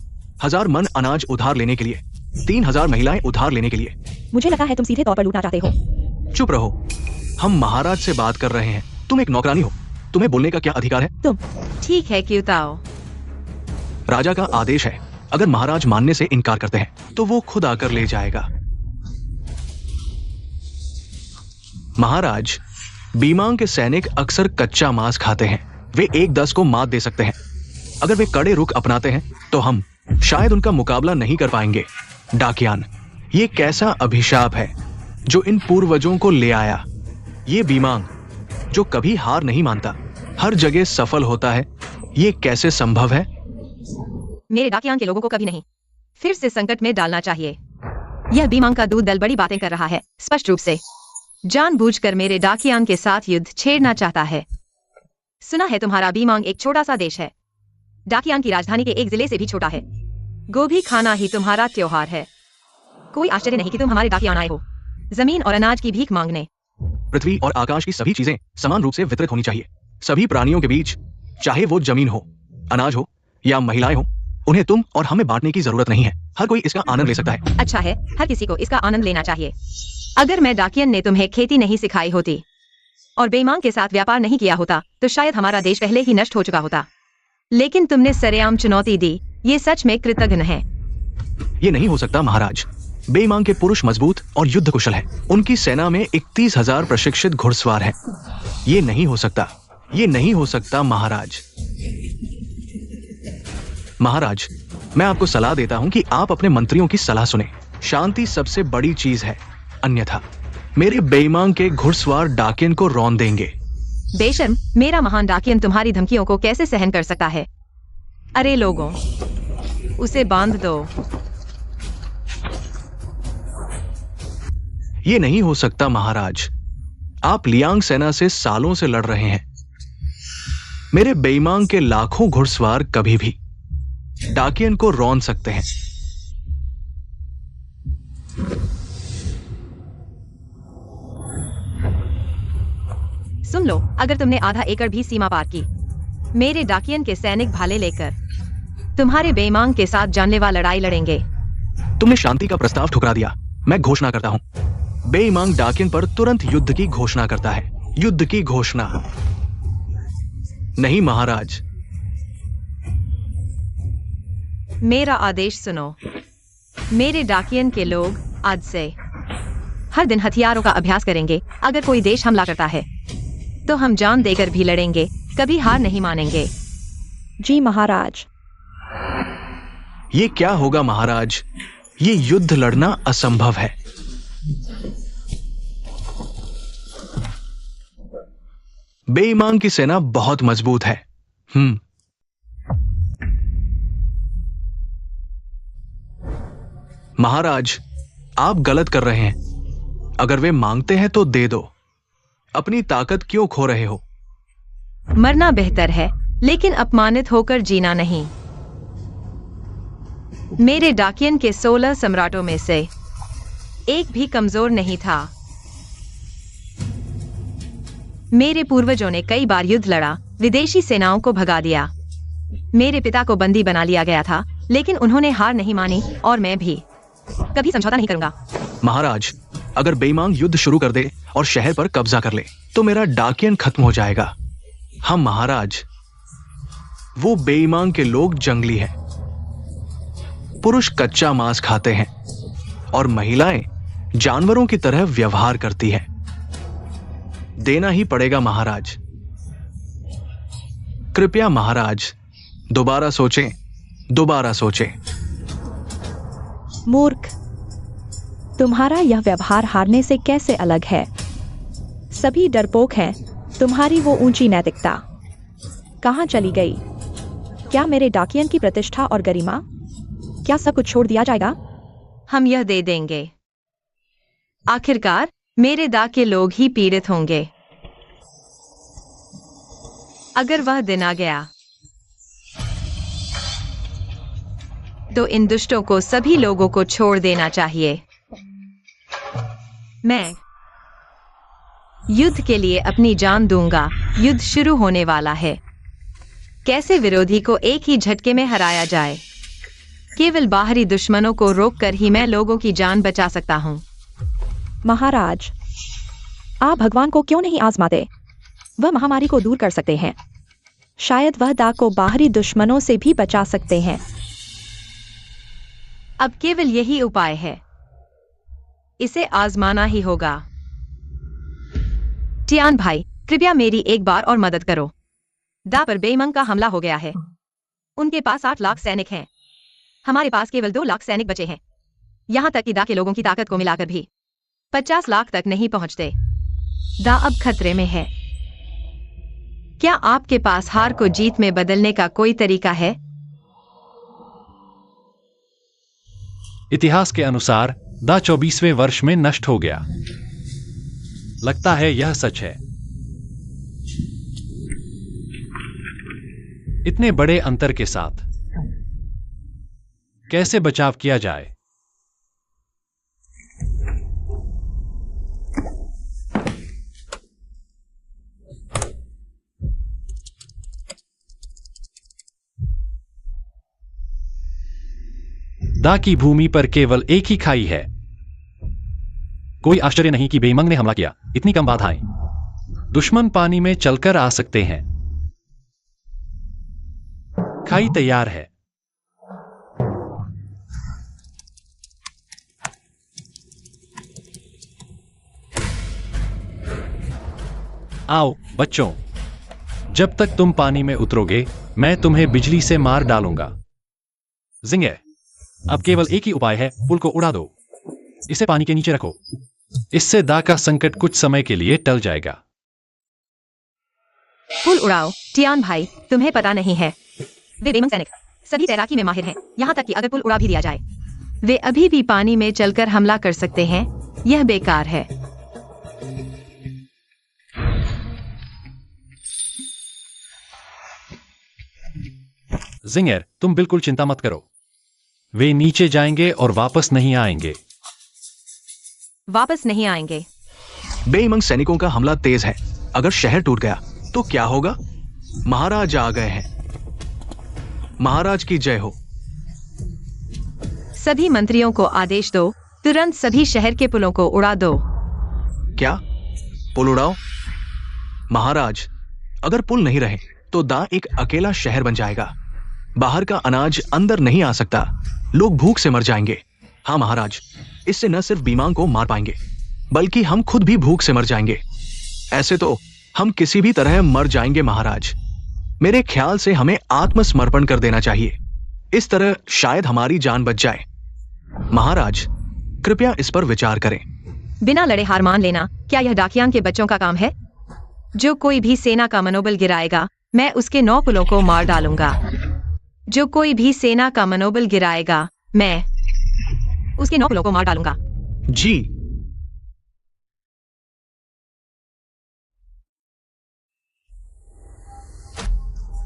1000 मन अनाज उधार लेने के लिए, 3000 महिलाएं उधार लेने के लिए। मुझे लगा है तुम सीधे तौर पर लूटना चाहते हो। चुप रहो, हम महाराज से बात कर रहे हैं। तुम एक नौकरानी हो, तुम्हें बोलने का क्या अधिकार है? तुम ठीक है, क्यूताओ। राजा का आदेश है, अगर महाराज मानने से इनकार करते हैं तो वो खुद आकर ले जाएगा। महाराज, बीमांग के सैनिक अक्सर कच्चा मांस खाते हैं। वे 1-10 को मात दे सकते हैं। अगर वे कड़े रुख अपनाते हैं तो हम शायद उनका मुकाबला नहीं कर पाएंगे। डाकियान, ये कैसा अभिशाप है जो इन पूर्वजों को ले आया। ये बीमांग जो कभी हार नहीं मानता, हर जगह सफल होता है, ये कैसे संभव है? मेरे डाकियान के लोगों को कभी नहीं फिर से संकट में डालना चाहिए। यह बीमांग का दूध दल बड़ी बातें कर रहा है, स्पष्ट रूप से जानबूझकर मेरे डाकियान के साथ युद्ध छेड़ना चाहता है। सुना है तुम्हारा बीमांग एक छोटा सा देश है। डाकियान की राजधानी के एक जिले से भी छोटा है। गोभी खाना ही तुम्हारा त्योहार है। कोई आश्चर्य नहीं कि तुम हमारे डाकियान आए हो, जमीन और अनाज की भीख मांगने। पृथ्वी और आकाश की सभी चीजें समान रूप से वितरित होनी चाहिए। सभी प्राणियों के बीच, चाहे वो जमीन हो, अनाज हो या महिलाएं हो, उन्हें तुम और हमें बांटने की जरूरत नहीं है। हर कोई इसका आनंद ले सकता है। अच्छा है, हर किसी को इसका आनंद लेना चाहिए। अगर मैं डाकियन ने तुम्हें खेती नहीं सिखाई होती और बेईमान के साथ व्यापार नहीं किया होता तो शायद हमारा देश पहले ही नष्ट हो चुका होता। लेकिन तुमने सरेआम चुनौती दी, ये सच में कृतज्ञ है। ये नहीं हो सकता महाराज। बेईमान के पुरुष मजबूत और युद्ध कुशल हैं। उनकी सेना में 31,000 प्रशिक्षित घुड़सवार हैं। ये नहीं हो सकता, ये नहीं हो सकता महाराज। महाराज, मैं आपको सलाह देता हूं कि आप अपने मंत्रियों की सलाह सुने। शांति सबसे बड़ी चीज है, अन्यथा मेरे बेईमान के घुड़सवार डाकियन को रौंद देंगे। बेशर्म, मेरा महान डाकियन तुम्हारी धमकियों को कैसे सहन कर सकता है? अरे लोगों, उसे बांध दो। ये नहीं हो सकता महाराज। आप लियांग सेना से सालों से लड़ रहे हैं। मेरे बेईमान के लाखों घुड़सवार कभी भी डाकियन को रौंद सकते हैं। सुन लो, अगर तुमने आधा एकड़ भी सीमा पार की, मेरे डाकियन के सैनिक भाले लेकर तुम्हारे बेईमान के साथ जानलेवा लड़ाई लड़ेंगे। तुमने शांति का प्रस्ताव ठुकरा दिया। मैं घोषणा करता हूं, बेईमान डाकियन पर तुरंत युद्ध की घोषणा करता है। युद्ध की घोषणा। नहीं महाराज। मेरा आदेश सुनो। मेरे डाकियन के लोग आज से हर दिन हथियारों का अभ्यास करेंगे। अगर कोई देश हमला करता है तो हम जान देकर भी लड़ेंगे, कभी हार नहीं मानेंगे। जी महाराज। ये क्या होगा महाराज? ये युद्ध लड़ना असंभव है। बेईमान की सेना बहुत मजबूत है। महाराज, आप गलत कर रहे हैं। अगर वे मांगते हैं तो दे दो। अपनी ताकत क्यों खो रहे हो? मरना बेहतर है, लेकिन अपमानित होकर जीना नहीं। मेरे डाकियन के 16 सम्राटों में से एक भी कमजोर नहीं था। मेरे पूर्वजों ने कई बार युद्ध लड़ा, विदेशी सेनाओं को भगा दिया। मेरे पिता को बंदी बना लिया गया था, लेकिन उन्होंने हार नहीं मानी और मैं भी कभी समझौता नहीं करूंगा। महाराज, अगर बेईमान युद्ध शुरू कर दे और शहर पर कब्जा कर ले तो मेरा डाकियन खत्म हो जाएगा। हम महाराज, वो बेईमान के लोग जंगली हैं। पुरुष कच्चा मांस खाते हैं और महिलाएं जानवरों की तरह व्यवहार करती है। देना ही पड़ेगा महाराज। कृपया महाराज दोबारा सोचें, दोबारा सोचें। मूर्ख, तुम्हारा यह व्यवहार हारने से कैसे अलग है? सभी डरपोक हैं। तुम्हारी वो ऊंची नैतिकता कहां चली गई? क्या मेरे डाकियन की प्रतिष्ठा और गरिमा? क्या सब कुछ छोड़ दिया जाएगा? हम यह दे देंगे। आखिरकार मेरे दा के लोग ही पीड़ित होंगे। अगर वह दिन आ गया तो इन दुष्टों को सभी लोगों को छोड़ देना चाहिए। मैं युद्ध के लिए अपनी जान दूंगा। युद्ध शुरू होने वाला है। कैसे विरोधी को एक ही झटके में हराया जाए? केवल बाहरी दुश्मनों को रोककर ही मैं लोगों की जान बचा सकता हूं। महाराज, आप भगवान को क्यों नहीं आजमाते? वह महामारी को दूर कर सकते हैं। शायद वह दा को बाहरी दुश्मनों से भी बचा सकते हैं। अब केवल यही उपाय है। इसे आजमाना ही होगा। टियान भाई, कृपया मेरी एक बार और मदद करो। दा पर बेईमान का हमला हो गया है। उनके पास 8 लाख सैनिक हैं। हमारे पास केवल 2 लाख सैनिक बचे हैं। यहां तक कि दा के लोगों की ताकत को मिलाकर भी 50 लाख तक नहीं पहुंचते। दा अब खतरे में है। क्या आपके पास हार को जीत में बदलने का कोई तरीका है? इतिहास के अनुसार दा 24वें वर्ष में नष्ट हो गया। लगता है यह सच है। इतने बड़े अंतर के साथ कैसे बचाव किया जाए? दा की भूमि पर केवल एक ही खाई है। कोई आश्चर्य नहीं कि बेईमान ने हमला किया। इतनी कम बाधाएं। दुश्मन पानी में चलकर आ सकते हैं। खाई तैयार है। आओ बच्चों, जब तक तुम पानी में उतरोगे मैं तुम्हें बिजली से मार डालूंगा। जिंगे, अब केवल एक ही उपाय है, पुल को उड़ा दो। इसे पानी के नीचे रखो। इससे दा का संकट कुछ समय के लिए टल जाएगा। पुल उड़ाओ। टियान भाई, तुम्हें पता नहीं है, वे बेईमान सैनिक सभी तैराकी में माहिर हैं। यहां तक कि अगर पुल उड़ा भी दिया जाए, वे अभी भी पानी में चलकर हमला कर सकते हैं। यह बेकार है। जिंगर, तुम बिल्कुल चिंता मत करो। वे नीचे जाएंगे और वापस नहीं आएंगे। वापस नहीं आएंगे। बेईमान सैनिकों का हमला तेज है। अगर शहर टूट गया तो क्या होगा? महाराज आ गए हैं। महाराज की जय हो। सभी मंत्रियों को आदेश दो, तुरंत सभी शहर के पुलों को उड़ा दो। क्या? पुल उड़ाओ? महाराज, अगर पुल नहीं रहे तो दा एक अकेला शहर बन जाएगा। बाहर का अनाज अंदर नहीं आ सकता। लोग भूख से मर जाएंगे। हाँ महाराज, इससे न सिर्फ बेईमान को मार पाएंगे बल्कि हम खुद भी भूख से मर जाएंगे। ऐसे तो हम किसी भी तरह मर जाएंगे महाराज। मेरे ख्याल से हमें आत्मसमर्पण कर देना चाहिए। इस तरह शायद हमारी जान बच जाए। महाराज, कृपया इस पर विचार करें। बिना लड़े हार मान लेना क्या यह डाकियान के बच्चों का काम है? जो कोई भी सेना का मनोबल गिराएगा, मैं उसके 9 पुलों को मार डालूंगा। जो कोई भी सेना का मनोबल गिराएगा, मैं उसके 9 पुलों को मार डालूंगा। जी।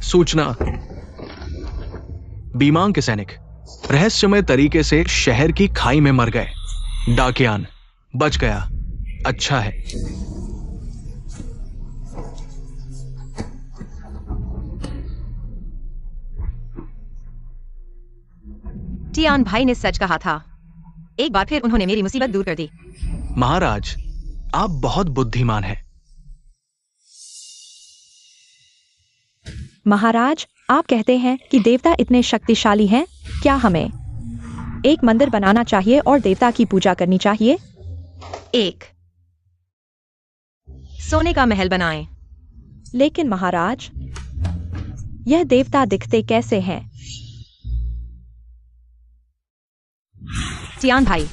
सूचना। बेईमान के सैनिक रहस्यमय तरीके से शहर की खाई में मर गए। डाकियान बच गया। अच्छा है। टियान भाई ने सच कहा था। एक बार फिर उन्होंने मेरी मुसीबत दूर कर दी। महाराज, आप बहुत बुद्धिमान हैं। महाराज, आप कहते हैं कि देवता इतने शक्तिशाली हैं? क्या हमें एक मंदिर बनाना चाहिए और देवता की पूजा करनी चाहिए। 1 सोने का महल बनाएं। लेकिन महाराज, यह देवता दिखते कैसे हैं? टियान भाई,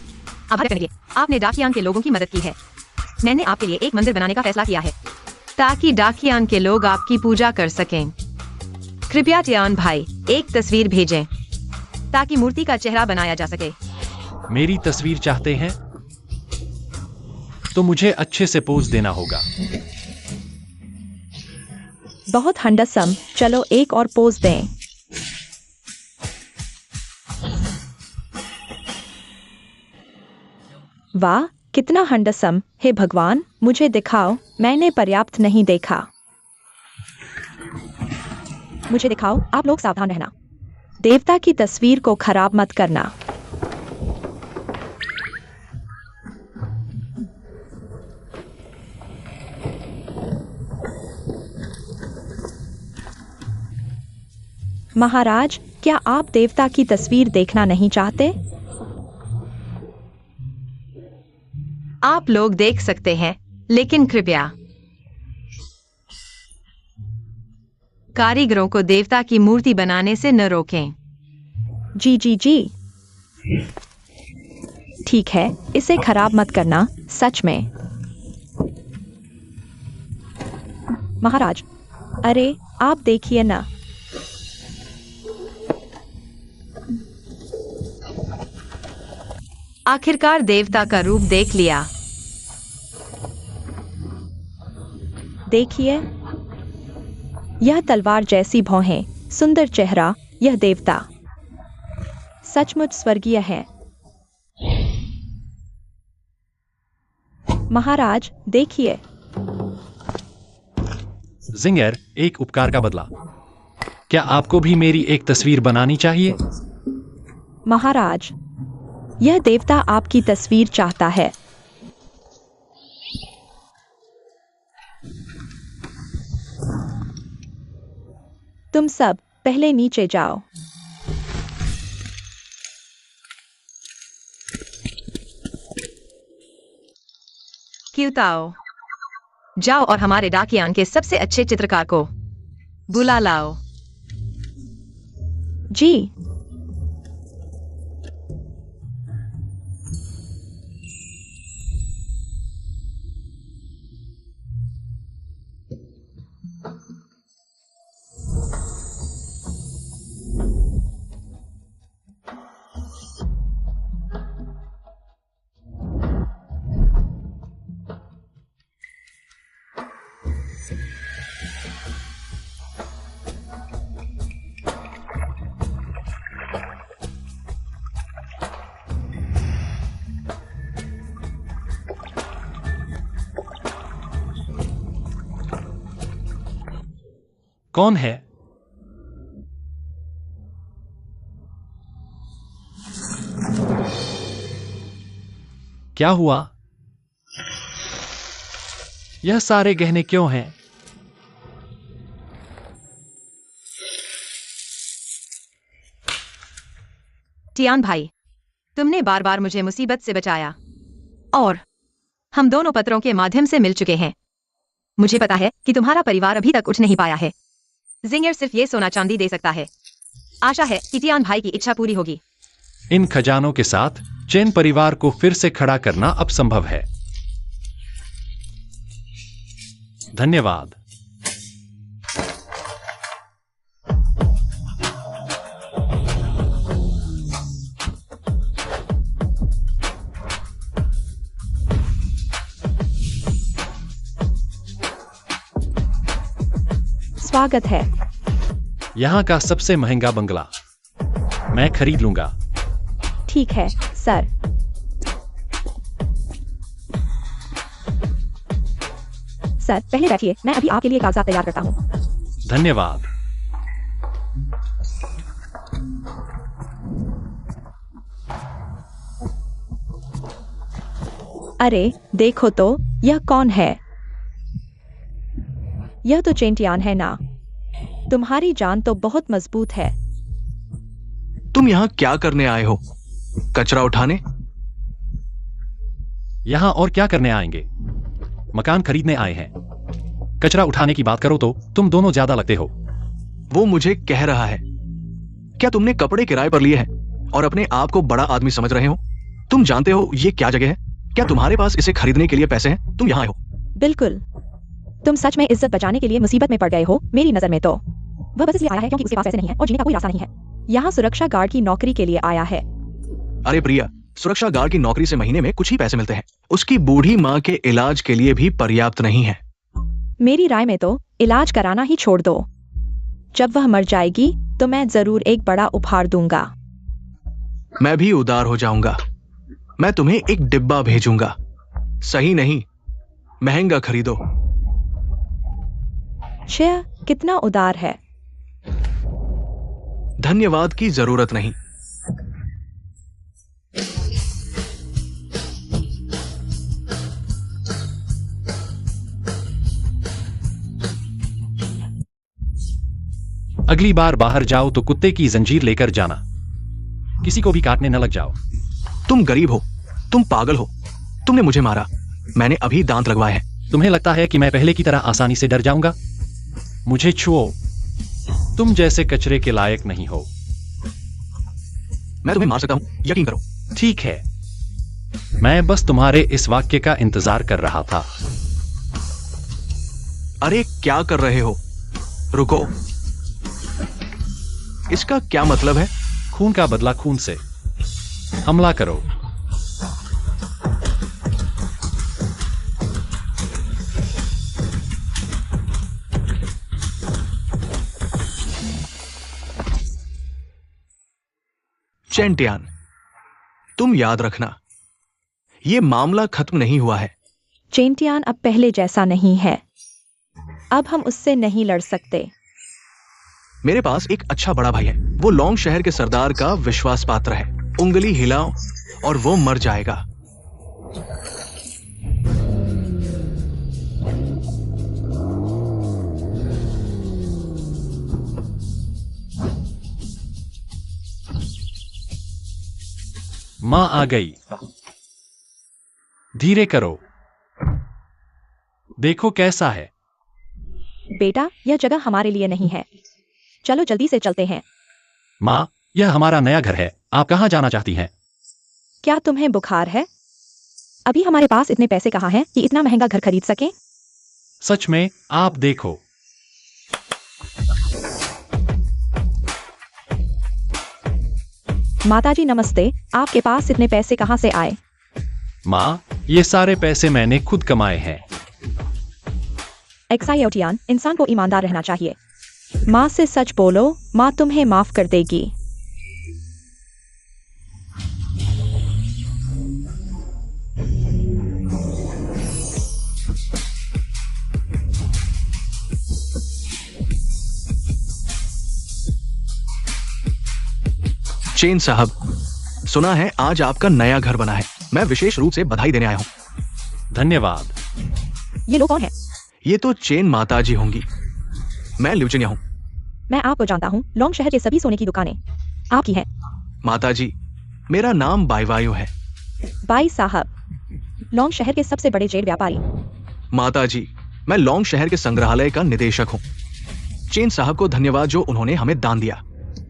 आभार करिए, आपने डाकियान के लोगों की मदद की है। मैंने आपके लिए एक मंदिर बनाने का फैसला किया है ताकि डाकियान के लोग आपकी पूजा कर सकें। कृपया टियान भाई एक तस्वीर भेजें ताकि मूर्ति का चेहरा बनाया जा सके। मेरी तस्वीर चाहते हैं तो मुझे अच्छे से पोज देना होगा। बहुत हंडसम, चलो एक और पोज दें। वाह, कितना हंडसम। हे भगवान, मुझे दिखाओ, मैंने पर्याप्त नहीं देखा। मुझे दिखाओ, आप लोग सावधान रहना। देवता की तस्वीर को खराब मत करना। महाराज, क्या आप देवता की तस्वीर देखना नहीं चाहते? आप लोग देख सकते हैं, लेकिन कृपया कारीगरों को देवता की मूर्ति बनाने से न रोकें। जी जी जी, ठीक है, इसे खराब मत करना, सच में। महाराज, अरे आप देखिए ना। आखिरकार देवता का रूप देख लिया। देखिए, यह तलवार जैसी भौहें, सुंदर चेहरा, यह देवता सचमुच स्वर्गीय है। महाराज, देखिए। जिंगर, एक उपकार का बदला। क्या आपको भी मेरी एक तस्वीर बनानी चाहिए? महाराज, यह देवता आपकी तस्वीर चाहता है। तुम सब पहले नीचे जाओ। क्यूताओ, जाओ और हमारे डाकियान के सबसे अच्छे चित्रकार को बुला लाओ। जी। कौन है? क्या हुआ? यह सारे गहने क्यों हैं? टियान भाई, तुमने बार बार मुझे मुसीबत से बचाया और हम दोनों पत्रों के माध्यम से मिल चुके हैं। मुझे पता है कि तुम्हारा परिवार अभी तक उठ नहीं पाया है। जिंगर सिर्फ ये सोना चांदी दे सकता है। आशा है कि टियान भाई की इच्छा पूरी होगी। इन खजानों के साथ चेन परिवार को फिर से खड़ा करना अब संभव है। धन्यवाद। स्वागत है। यहाँ का सबसे महंगा बंगला मैं खरीद लूंगा। ठीक है, सर। सर, पहले बैठिए, मैं अभी आपके लिए कागजात तैयार करता हूँ। धन्यवाद। अरे, देखो तो, यह कौन है? यह तो चेंटियान है ना? तुम्हारी जान तो बहुत मजबूत है। तुम यहाँ क्या करने आए हो? कचरा उठाने। यहाँ और क्या करने आएंगे? मकान खरीदने आए हैं। कचरा उठाने की बात करो तो तुम दोनों ज्यादा लगते हो। वो मुझे कह रहा है, क्या तुमने कपड़े किराए पर लिए हैं और अपने आप को बड़ा आदमी समझ रहे हो? तुम जानते हो ये क्या जगह है? क्या तुम्हारे पास इसे खरीदने के लिए पैसे हैं? तुम यहाँ आए हो। बिल्कुल। तुम सच में इज्जत बचाने के लिए मुसीबत में पड़ गए हो। मेरी नजर में तो वह बस इसलिए आया है क्योंकि उसके पास पैसे नहीं है और जीने का कोई रास्ता नहीं है। यहाँ सुरक्षा गार्ड की नौकरी के लिए आया है। अरे प्रिया, सुरक्षा गार्ड की नौकरी से महीने में कुछ ही पैसे मिलते हैं। उसकी बूढ़ी माँ के इलाज के लिए भी पर्याप्त नहीं है। मेरी राय में तो इलाज कराना ही छोड़ दो। जब वह मर जाएगी तो मैं जरूर एक बड़ा उपहार दूंगा। मैं भी उदार हो जाऊंगा। मैं तुम्हें एक डिब्बा भेजूंगा। सही नहीं, महंगा खरीदो। छह, कितना उदार है। धन्यवाद की जरूरत नहीं। अगली बार बाहर जाओ तो कुत्ते की जंजीर लेकर जाना। किसी को भी काटने न लग जाओ। तुम गरीब हो, तुम पागल हो। तुमने मुझे मारा, मैंने अभी दांत लगवाए हैं। तुम्हें लगता है कि मैं पहले की तरह आसानी से डर जाऊंगा? मुझे छुओ, तुम जैसे कचरे के लायक नहीं हो। मैं तुम्हें मार सकता हूं, यकीन करो। ठीक है, मैं बस तुम्हारे इस वाक्य का इंतजार कर रहा था। अरे क्या कर रहे हो? रुको, इसका क्या मतलब है? खून का बदला खून से। हमला करो। चेंटियान, तुम याद रखना, यह मामला खत्म नहीं हुआ है। चेंटियान अब पहले जैसा नहीं है। अब हम उससे नहीं लड़ सकते। मेरे पास एक अच्छा बड़ा भाई है। वो लॉन्ग शहर के सरदार का विश्वास पात्र है। उंगली हिलाओ और वो मर जाएगा। मां आ गई। धीरे करो। देखो कैसा है। बेटा, यह जगह हमारे लिए नहीं है। चलो जल्दी से चलते हैं। मां, यह हमारा नया घर है। आप कहां जाना चाहती हैं? क्या तुम्हें बुखार है? अभी हमारे पास इतने पैसे कहाँ हैं कि इतना महंगा घर खरीद सकें? सच में, आप देखो। माताजी नमस्ते, आपके पास इतने पैसे कहाँ से आए? मां, ये सारे पैसे मैंने खुद कमाए हैं। एक्सायोटियान, इंसान को ईमानदार रहना चाहिए। माँ से सच बोलो, माँ तुम्हें माफ कर देगी। चेन साहब, सुना है आज आपका नया घर बना है। मैं विशेष रूप से बधाई देने आया हूं। धन्यवाद। ये लोग कौन हैं? ये तो चेन माताजी होंगी। मैं ल्यूजिनिया हूं। मैं आपको जानता हूँ। लॉन्ग शहर के सभी सोने की दुकानें आपकी हैं। माताजी, मेरा नाम बाईवायु है। बाई साहब, लॉन्ग शहर के सबसे बड़े जेल व्यापारी। माताजी, मैं लॉन्ग शहर के संग्रहालय का निदेशक हूं। चेन साहब को धन्यवाद जो उन्होंने हमें दान दिया।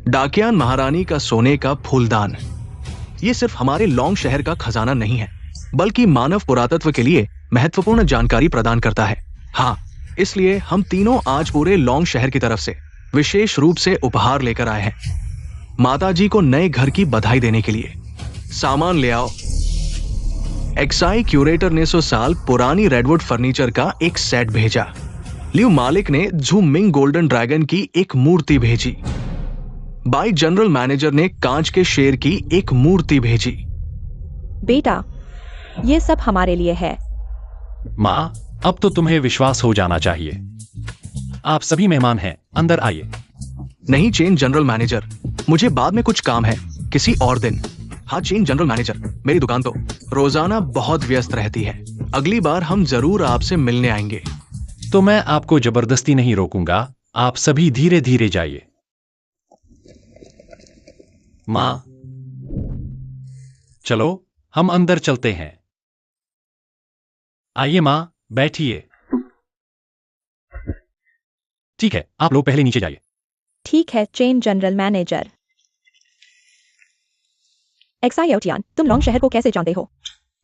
डाकियान महारानी का सोने का फूलदान। ये सिर्फ हमारे लॉन्ग शहर का खजाना नहीं है, बल्कि मानव पुरातत्व के लिए महत्वपूर्ण जानकारी प्रदान करता है। हाँ, इसलिए हम तीनों आज पूरे लॉन्ग शहर की तरफ से विशेष रूप से उपहार लेकर आए हैं, माताजी को नए घर की बधाई देने के लिए। सामान ले आओ। एक्साई क्यूरेटर ने 100 साल पुरानी रेडवुड फर्नीचर का एक सेट भेजा। लियू मालिक ने झू मिंग गोल्डन ड्रैगन की एक मूर्ति भेजी। बाई जनरल मैनेजर ने कांच के शेर की एक मूर्ति भेजी। बेटा, ये सब हमारे लिए है। मां, अब तो तुम्हें विश्वास हो जाना चाहिए। आप सभी मेहमान हैं, अंदर आइए। नहीं चेन जनरल मैनेजर, मुझे बाद में कुछ काम है, किसी और दिन। हाँ चेन जनरल मैनेजर, मेरी दुकान तो रोजाना बहुत व्यस्त रहती है। अगली बार हम जरूर आपसे मिलने आएंगे। तो मैं आपको जबरदस्ती नहीं रोकूंगा। आप सभी धीरे धीरे जाइए। मां, चलो हम अंदर चलते हैं। आइए माँ, बैठिए। ठीक है, आप लोग पहले नीचे जाइए। ठीक है चेन जनरल मैनेजर। एक्सायोटियान, तुम लॉन्ग शहर को कैसे जानते हो?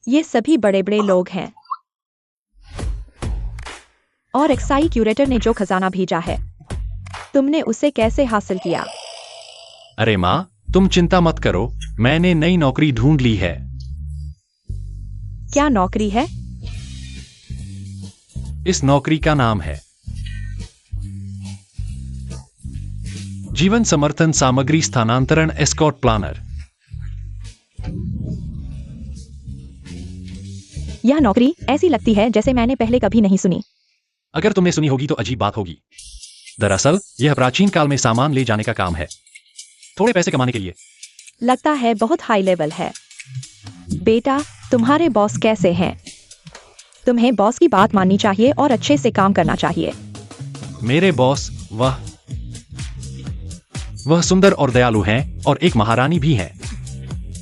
ये सभी बड़े बड़े लोग हैं। और एक्साई क्यूरेटर ने जो खजाना भेजा है, तुमने उसे कैसे हासिल किया? अरे माँ, तुम चिंता मत करो, मैंने नई नौकरी ढूंढ ली है। क्या नौकरी है? इस नौकरी का नाम है जीवन समर्थन सामग्री स्थानांतरण एस्कॉर्ट प्लानर। यह नौकरी ऐसी लगती है जैसे मैंने पहले कभी नहीं सुनी। अगर तुमने सुनी होगी तो अजीब बात होगी। दरअसल यह प्राचीन काल में सामान ले जाने का काम है, थोड़े पैसे कमाने के लिए। लगता है बहुत हाई लेवल है। बेटा, तुम्हारे बॉस कैसे हैं? तुम्हें बॉस की बात माननी चाहिए और अच्छे से काम करना चाहिए। मेरे बॉस वह सुंदर और दयालु हैं और एक महारानी भी हैं।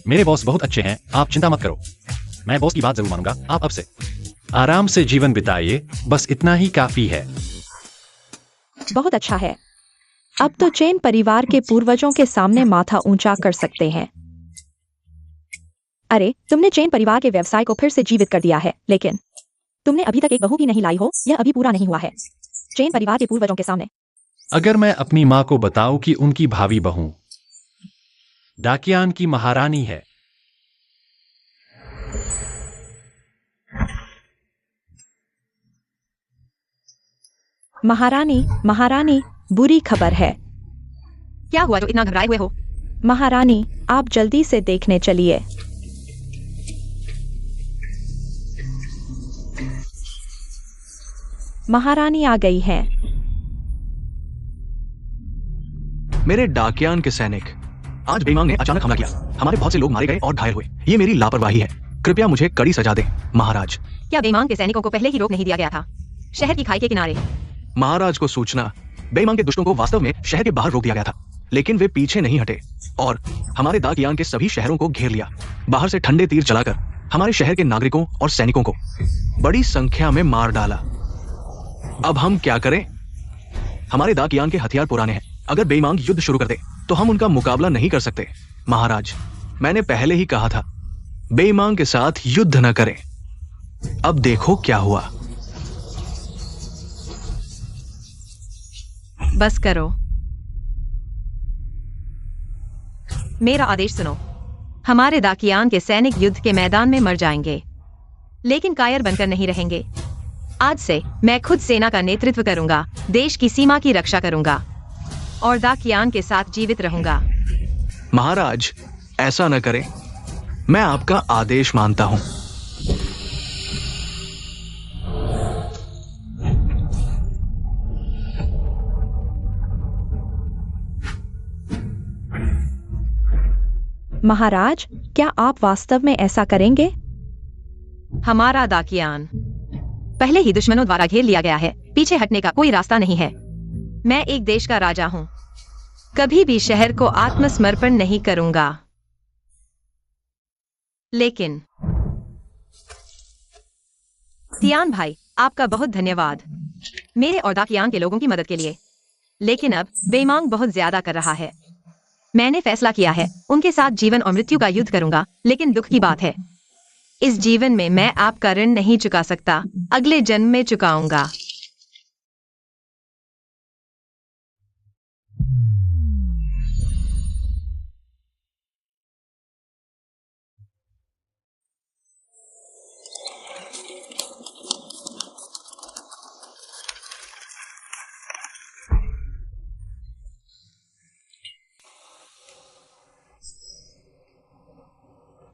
मेरे बॉस बहुत अच्छे हैं, आप चिंता मत करो। मैं बॉस की बात जरूर मानूंगा। आप अब से आराम से जीवन बिताइए, बस इतना ही काफी है। बहुत अच्छा है। अब तो चेन परिवार के पूर्वजों के सामने माथा ऊंचा कर सकते हैं। अरे, तुमने चेन परिवार के व्यवसाय को फिर से जीवित कर दिया है, लेकिन तुमने अभी तक एक बहू भी नहीं लाई हो। यह अभी पूरा नहीं हुआ है। चेन परिवार के पूर्वजों के सामने। अगर मैं अपनी माँ को बताऊं कि उनकी भावी बहू डाकियान की महारानी है, महारानी, बुरी खबर है। क्या हुआ जो इतना घबराए हुए हो? महारानी, आप जल्दी से देखने चलिए। महारानी आ गई हैं। मेरे डाकियान के सैनिक, आज बेईमान ने अचानक हमला किया। हमारे बहुत से लोग मारे गए और घायल हुए। ये मेरी लापरवाही है। कृपया मुझे कड़ी सजा दें, महाराज। क्या बेईमान के सैनिकों को पहले ही रोक नहीं दिया गया था? शहर की खाई के किनारे। महाराज को सूचना, बेईमान के दुष्टों को वास्तव में शहर के बाहर रोक दिया गया था, लेकिन वे पीछे नहीं हटे और हमारे डाकियान के सभी शहरों को घेर लिया। बाहर से ठंडे तीर चलाकर हमारे शहर के नागरिकों और सैनिकों को बड़ी संख्या में मार डाला। अब हम क्या करें? हमारे डाकियान के हथियार पुराने हैं। अगर बेईमान युद्ध शुरू कर दे तो हम उनका मुकाबला नहीं कर सकते। महाराज, मैंने पहले ही कहा था, बेईमान के साथ युद्ध न करें। अब देखो क्या हुआ। बस करो, मेरा आदेश सुनो। हमारे दाकियान के सैनिक युद्ध के मैदान में मर जाएंगे, लेकिन कायर बनकर नहीं रहेंगे। आज से मैं खुद सेना का नेतृत्व करूंगा, देश की सीमा की रक्षा करूंगा और दाकियान के साथ जीवित रहूंगा। महाराज, ऐसा न करें। मैं आपका आदेश मानता हूं। महाराज, क्या आप वास्तव में ऐसा करेंगे? हमारा दाकियान पहले ही दुश्मनों द्वारा घेर लिया गया है। पीछे हटने का कोई रास्ता नहीं है। मैं एक देश का राजा हूं, कभी भी शहर को आत्मसमर्पण नहीं करूंगा। लेकिन तियान भाई, आपका बहुत धन्यवाद मेरे और दाकियान के लोगों की मदद के लिए। लेकिन अब बेईमान बहुत ज्यादा कर रहा है। मैंने फैसला किया है, उनके साथ जीवन और मृत्यु का युद्ध करूंगा। लेकिन दुख की बात है, इस जीवन में मैं आपका ऋण नहीं चुका सकता, अगले जन्म में चुकाऊंगा।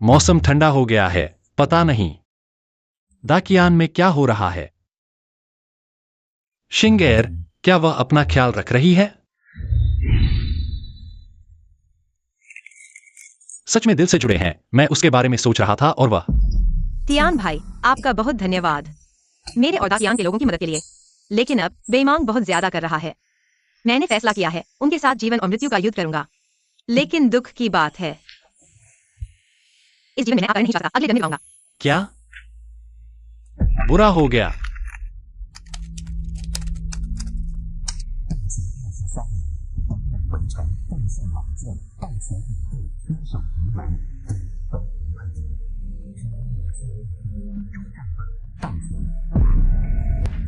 मौसम ठंडा हो गया है। पता नहीं दाकियान में क्या हो रहा है। शिंगेर, क्या वह अपना ख्याल रख रही है? सच में दिल से जुड़े हैं। मैं उसके बारे में सोच रहा था और वह। तियान भाई, आपका बहुत धन्यवाद मेरे और दाकियान के लोगों की मदद के लिए। लेकिन अब बेईमान बहुत ज्यादा कर रहा है। मैंने फैसला किया है, उनके साथ जीवन और मृत्यु का युद्ध करूंगा। लेकिन दुख की बात है, इस जीवन में मैं आकर नहीं जा सकता, अगले जन्म में आऊंगा। क्या? बुरा हो गया।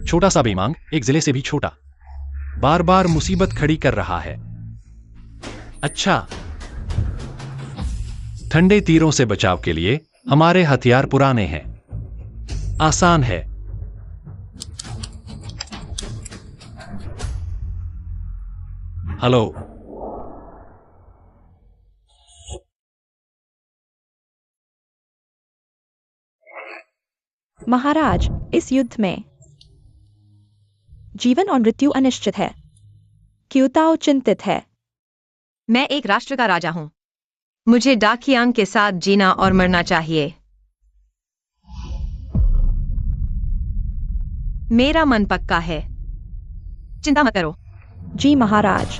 छोटा सा बेमांग एक जिले से भी छोटा, बार बार मुसीबत खड़ी कर रहा है। अच्छा, ठंडे तीरों से बचाव के लिए हमारे हथियार पुराने हैं, आसान है। हेलो। महाराज, इस युद्ध में जीवन और मृत्यु अनिश्चित है। क्यूताओ चिंतित है। मैं एक राष्ट्र का राजा हूं। मुझे डाकियांग के साथ जीना और मरना चाहिए। मेरा मन पक्का है, चिंता मत करो। जी महाराज।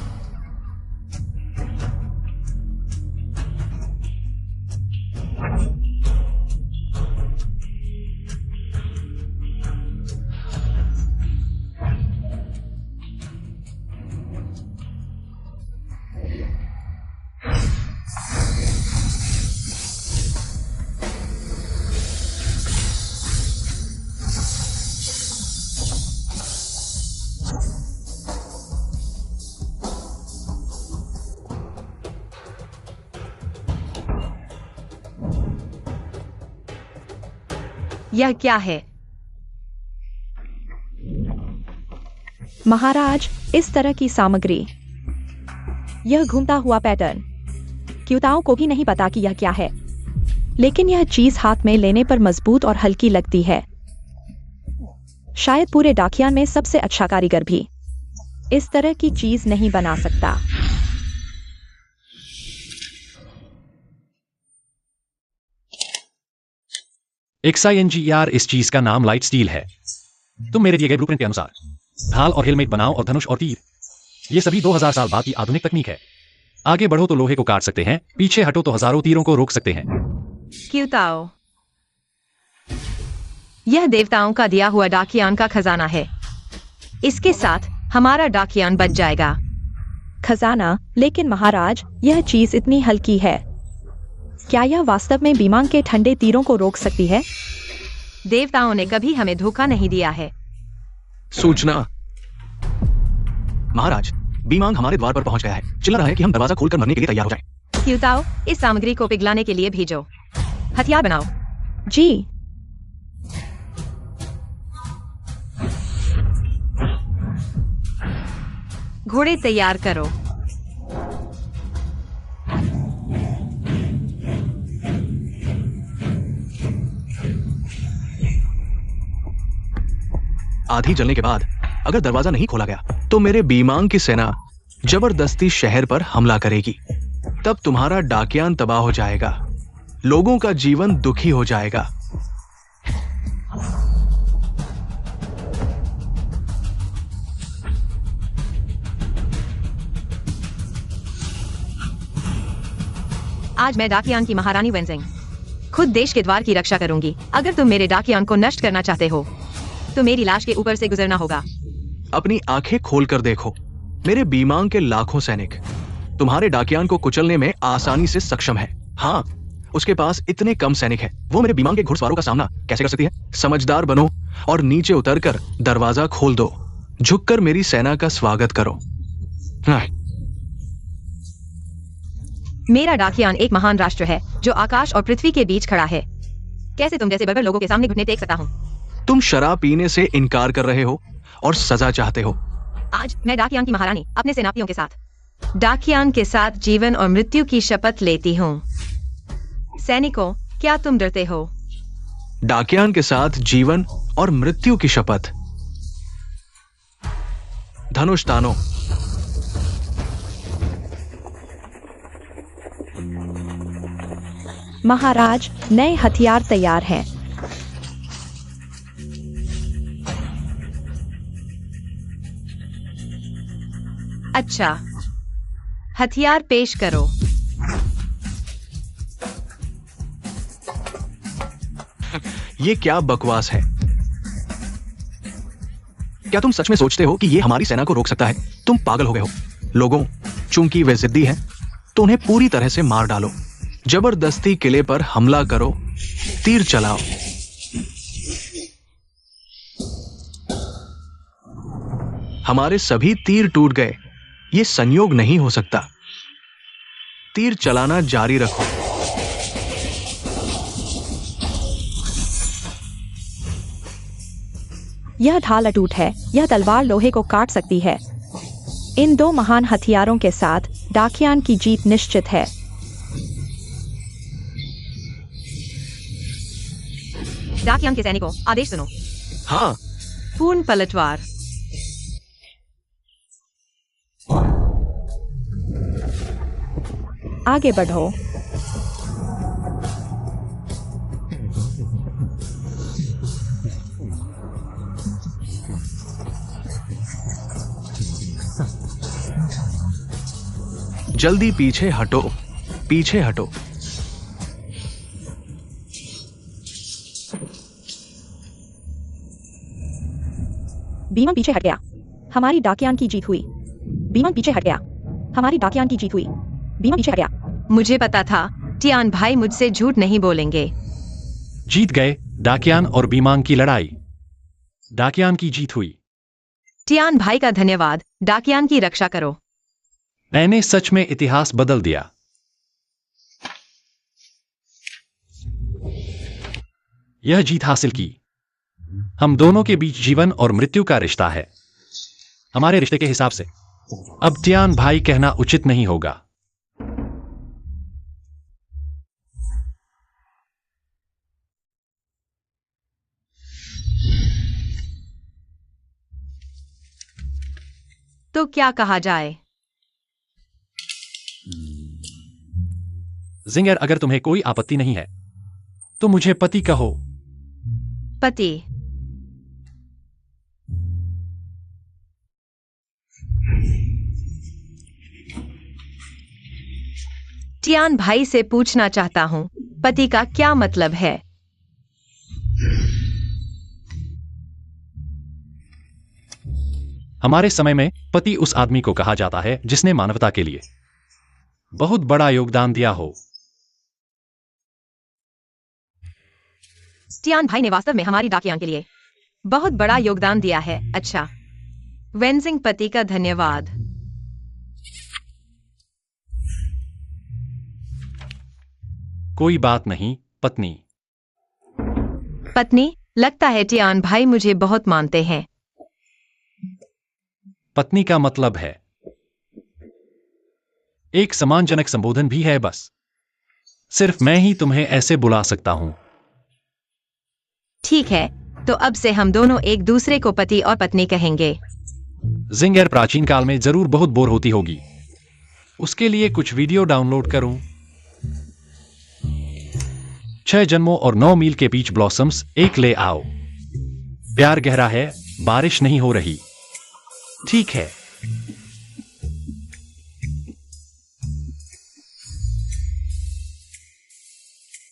यह क्या है? महाराज, इस तरह की सामग्री, यह घूमता हुआ पैटर्न, क्यूताओं को भी नहीं पता कि यह क्या है, लेकिन यह चीज हाथ में लेने पर मजबूत और हल्की लगती है। शायद पूरे डाकियान में सबसे अच्छा कारीगर भी इस तरह की चीज नहीं बना सकता। XINGER, इस चीज का नाम लाइट स्टील है। तुम मेरे दिए गए ब्लूप्रिंट के अनुसार ढाल और हेलमेट बनाओ और धनुष और तीर, ये सभी 2000 साल बाद की आधुनिक तकनीक है। आगे बढ़ो तो लोहे को काट सकते हैं, पीछे हटो तो हजारों तीरों को रोक सकते हैं। क्यूताओ, यह देवताओं का दिया हुआ डाकियान का खजाना है। इसके साथ हमारा डाकियान बच जाएगा। खजाना? लेकिन महाराज, यह चीज इतनी हल्की है, क्या यह वास्तव में बीमांग के ठंडे तीरों को रोक सकती है? देवताओं ने कभी हमें धोखा नहीं दिया है। सूचना। महाराज, बीमांग हमारे द्वार पर पहुंच गया है। चिल्ला रहा है कि हम दरवाजा खोलकर मरने के लिए तैयार हो जाएं। क्यूताओ, इस सामग्री को पिघलाने के लिए भेजो। हथियार बनाओ। जी। घोड़े तैयार करो। आधी जलने के बाद अगर दरवाजा नहीं खोला गया तो मेरे बीमांग की सेना जबरदस्ती शहर पर हमला करेगी। तब तुम्हारा डाकियान तबाह हो जाएगा, लोगों का जीवन दुखी हो जाएगा। आज मैं डाकियान की महारानी वेंजिंग खुद देश के द्वार की रक्षा करूंगी। अगर तुम मेरे डाकियान को नष्ट करना चाहते हो तो मेरी लाश के ऊपर से गुजरना होगा। अपनी आंखें खोलकर देखो, मेरे बीमांग के लाखों सैनिक तुम्हारे डाकियान को कुचलने में आसानी से सक्षम है। हाँ, उसके पास इतने कम सैनिक हैं, वो मेरे बीमांग के घुड़सवारों का सामना कैसे कर सकती है? समझदार बनो और नीचे उतरकर दरवाजा खोल दो। झुककर मेरी सेना का स्वागत करो। हाँ। मेरा डाकियान एक महान राष्ट्र है जो आकाश और पृथ्वी के बीच खड़ा है। कैसे तुम जैसे बर्बर लोगों के सामने घुटने टेक सकता हूँ? तुम शराब पीने से इनकार कर रहे हो और सजा चाहते हो। आज मैं डाकियान की महारानी अपने सेनापतियों के साथ डाकियान के साथ जीवन और मृत्यु की शपथ लेती हूँ। सैनिकों, क्या तुम डरते हो? डाकियान के साथ जीवन और मृत्यु की शपथ। धनुष तानो। महाराज, नए हथियार तैयार हैं। अच्छा, हथियार पेश करो। ये क्या बकवास है? क्या तुम सच में सोचते हो कि ये हमारी सेना को रोक सकता है? तुम पागल हो गए हो। लोगों, चूंकि वे जिद्दी हैं, तो उन्हें पूरी तरह से मार डालो। जबरदस्ती किले पर हमला करो, तीर चलाओ। हमारे सभी तीर टूट गए। ये संयोग नहीं हो सकता। तीर चलाना जारी रखो। यह ढाल अटूट है। यह तलवार लोहे को काट सकती है। इन दो महान हथियारों के साथ डाकियान की जीत निश्चित है। डाकियान के सैनिकों, आदेश सुनो। हाँ, पूर्ण पलटवार। आगे बढ़ो। जल्दी पीछे हटो, पीछे हटो। बीमन पीछे हट गया। हमारी डाकियान की जीत हुई। बीमन पीछे हट गया। हमारी डाकियान की जीत हुई। बीमन पीछे हट गया। मुझे पता था टियान भाई मुझसे झूठ नहीं बोलेंगे। जीत गए डाकियान और बीमांग की लड़ाई। डाकियान की जीत हुई। टियान भाई का धन्यवाद। डाकियान की रक्षा करो। मैंने सच में इतिहास बदल दिया। यह जीत हासिल की। हम दोनों के बीच जीवन और मृत्यु का रिश्ता है। हमारे रिश्ते के हिसाब से अब टियान भाई कहना उचित नहीं होगा। तो क्या कहा जाए? जिंगर, अगर तुम्हें कोई आपत्ति नहीं है तो मुझे पति कहो। पति। टियान भाई से पूछना चाहता हूं, पति का क्या मतलब है? हमारे समय में पति उस आदमी को कहा जाता है जिसने मानवता के लिए बहुत बड़ा योगदान दिया हो। टियान भाई ने वास्तव में हमारी डाकियान के लिए बहुत बड़ा योगदान दिया है। अच्छा, वेंजिंग पति का धन्यवाद। कोई बात नहीं पत्नी। पत्नी, लगता है टियान भाई मुझे बहुत मानते हैं। पत्नी का मतलब है एक सम्मानजनक संबोधन भी है। बस सिर्फ मैं ही तुम्हें ऐसे बुला सकता हूं। ठीक है, तो अब से हम दोनों एक दूसरे को पति और पत्नी कहेंगे। जिंगर प्राचीन काल में जरूर बहुत बोर होती होगी। उसके लिए कुछ वीडियो डाउनलोड करूं। 6 जन्मों और 9 मील के बीच ब्लॉसम्स एक ले आओ। प्यार गहरा है, बारिश नहीं हो रही। ठीक है।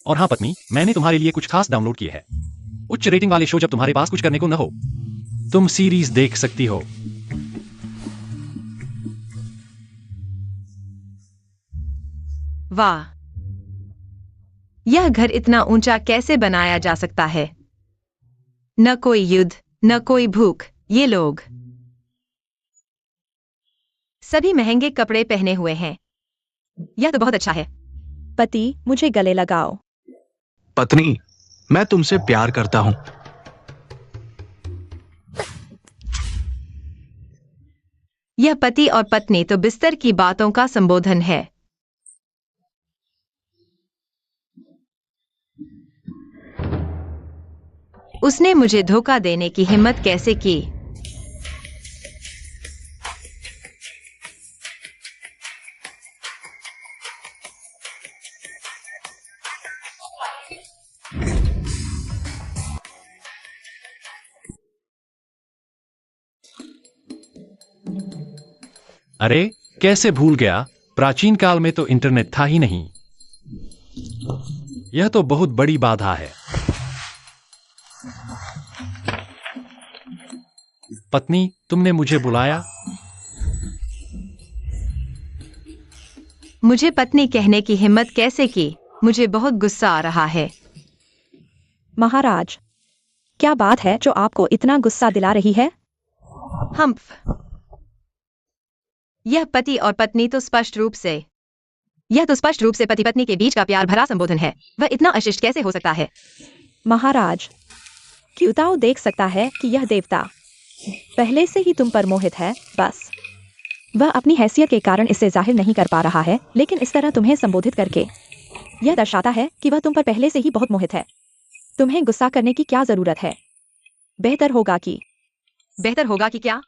और हाँ पत्नी, मैंने तुम्हारे लिए कुछ खास डाउनलोड किए हैं। उच्च रेटिंग वाले शो जब तुम्हारे पास कुछ करने को न हो, तुम सीरीज देख सकती हो। वाह, यह घर इतना ऊंचा कैसे बनाया जा सकता है? न कोई युद्ध, न कोई भूख। ये लोग सभी महंगे कपड़े पहने हुए हैं। यह तो बहुत अच्छा है। पति, मुझे गले लगाओ। पत्नी, मैं तुमसे प्यार करता हूं। यह पति और पत्नी तो बिस्तर की बातों का संबोधन है। उसने मुझे धोखा देने की हिम्मत कैसे की? अरे कैसे भूल गया, प्राचीन काल में तो इंटरनेट था ही नहीं। यह तो बहुत बड़ी बाधा है। पत्नी, तुमने मुझे बुलाया? मुझे पत्नी कहने की हिम्मत कैसे की? मुझे बहुत गुस्सा आ रहा है। महाराज, क्या बात है जो आपको इतना गुस्सा दिला रही है? हम्फ। यह पति और पत्नी तो स्पष्ट रूप से पति पत्नी के बीच का प्यार भरा संबोधन है। वह इतना अशिष्ट कैसे हो सकता है? महाराज, क्यूताओ देख सकता है कि यह देवता पहले से ही तुम पर मोहित है। बस वह अपनी हैसियत के कारण इसे जाहिर नहीं कर पा रहा है, लेकिन इस तरह तुम्हें संबोधित करके यह दर्शाता है कि वह तुम पर पहले से ही बहुत मोहित है। तुम्हें गुस्सा करने की क्या जरूरत है? बेहतर होगा कि क्या?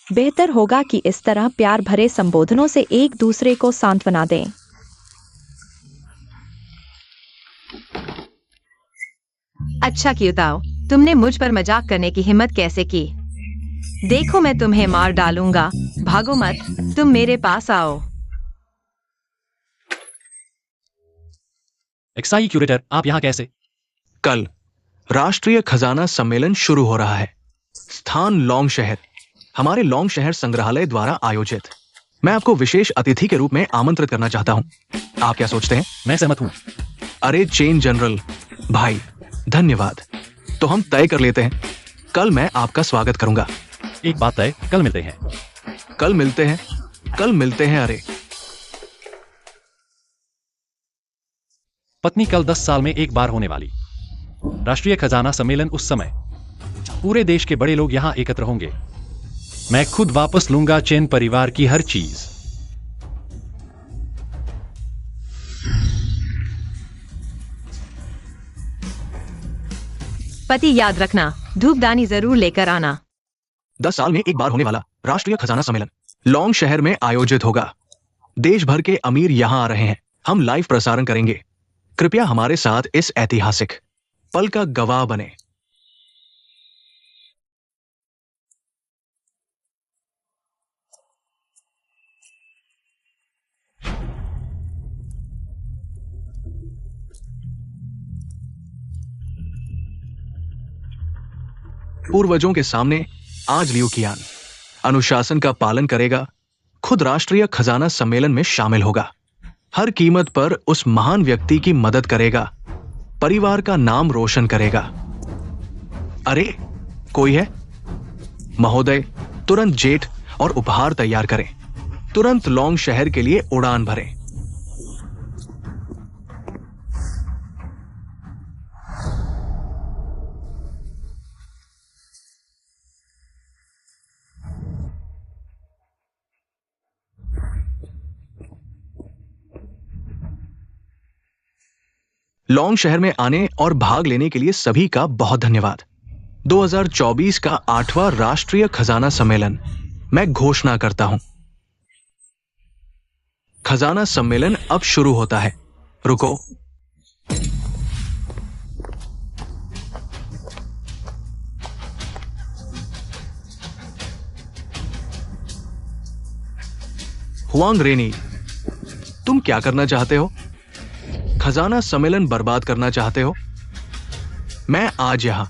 बेहतर होगा कि इस तरह प्यार भरे संबोधनों से एक दूसरे को सांत्वना दें। अच्छा क्यूताओ, तुमने मुझ पर मजाक करने की हिम्मत कैसे की? देखो, मैं तुम्हें मार डालूंगा। भागो मत, तुम मेरे पास आओ। एक्साई क्यूरेटर, आप यहाँ कैसे? कल राष्ट्रीय खजाना सम्मेलन शुरू हो रहा है। स्थान लौंग शहर, हमारे लौंग शहर संग्रहालय द्वारा आयोजित। मैं आपको विशेष अतिथि के रूप में आमंत्रित करना चाहता हूं। आप क्या सोचते हैं? मैं सहमत हूँ। अरे चेन जनरल भाई, धन्यवाद। तो हम तय कर लेते हैं, कल मैं आपका स्वागत करूंगा। एक बात तय, कल मिलते हैं। कल मिलते हैं। अरे पत्नी, कल 10 साल में एक बार होने वाली राष्ट्रीय खजाना सम्मेलन, उस समय पूरे देश के बड़े लोग यहां एकत्र होंगे। मैं खुद वापस लूंगा चेन परिवार की हर चीज। पति, याद रखना, धूपदानी जरूर लेकर आना। 10 साल में एक बार होने वाला राष्ट्रीय खजाना सम्मेलन लौंग शहर में आयोजित होगा। देश भर के अमीर यहां आ रहे हैं। हम लाइव प्रसारण करेंगे। कृपया हमारे साथ इस ऐतिहासिक पल का गवाह बने। पूर्वजों के सामने आज लियू कियान अनुशासन का पालन करेगा, खुद राष्ट्रीय खजाना सम्मेलन में शामिल होगा, हर कीमत पर उस महान व्यक्ति की मदद करेगा, परिवार का नाम रोशन करेगा। अरे कोई है? महोदय, तुरंत जेट और उपहार तैयार करें। तुरंत लौंग शहर के लिए उड़ान भरें। लौंग शहर में आने और भाग लेने के लिए सभी का बहुत धन्यवाद। 2024 का 8वां राष्ट्रीय खजाना सम्मेलन मैं घोषणा करता हूं। खजाना सम्मेलन अब शुरू होता है। रुको, हुआंग रेनी, तुम क्या करना चाहते हो? खजाना सम्मेलन बर्बाद करना चाहते हो? मैं आज यहां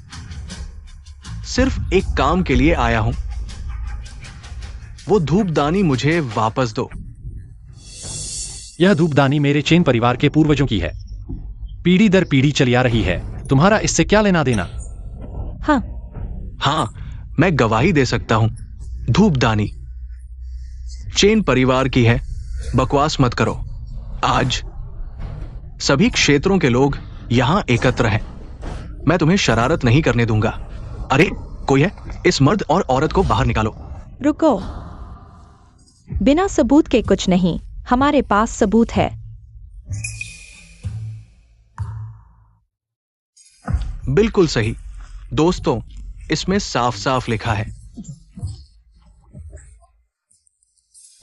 सिर्फ एक काम के लिए आया हूं। वो धूपदानी मुझे वापस दो। यह धूपदानी मेरे चेन परिवार के पूर्वजों की है, पीढ़ी दर पीढ़ी चली आ रही है। तुम्हारा इससे क्या लेना देना? हाँ, मैं गवाही दे सकता हूं। धूपदानी चेन परिवार की है। बकवास मत करो। आज सभी क्षेत्रों के लोग यहां एकत्र हैं। मैं तुम्हें शरारत नहीं करने दूंगा। अरे कोई है? इस मर्द और औरत को बाहर निकालो। रुको, बिना सबूत के कुछ नहीं। हमारे पास सबूत है। बिल्कुल सही दोस्तों, इसमें साफ साफ लिखा है,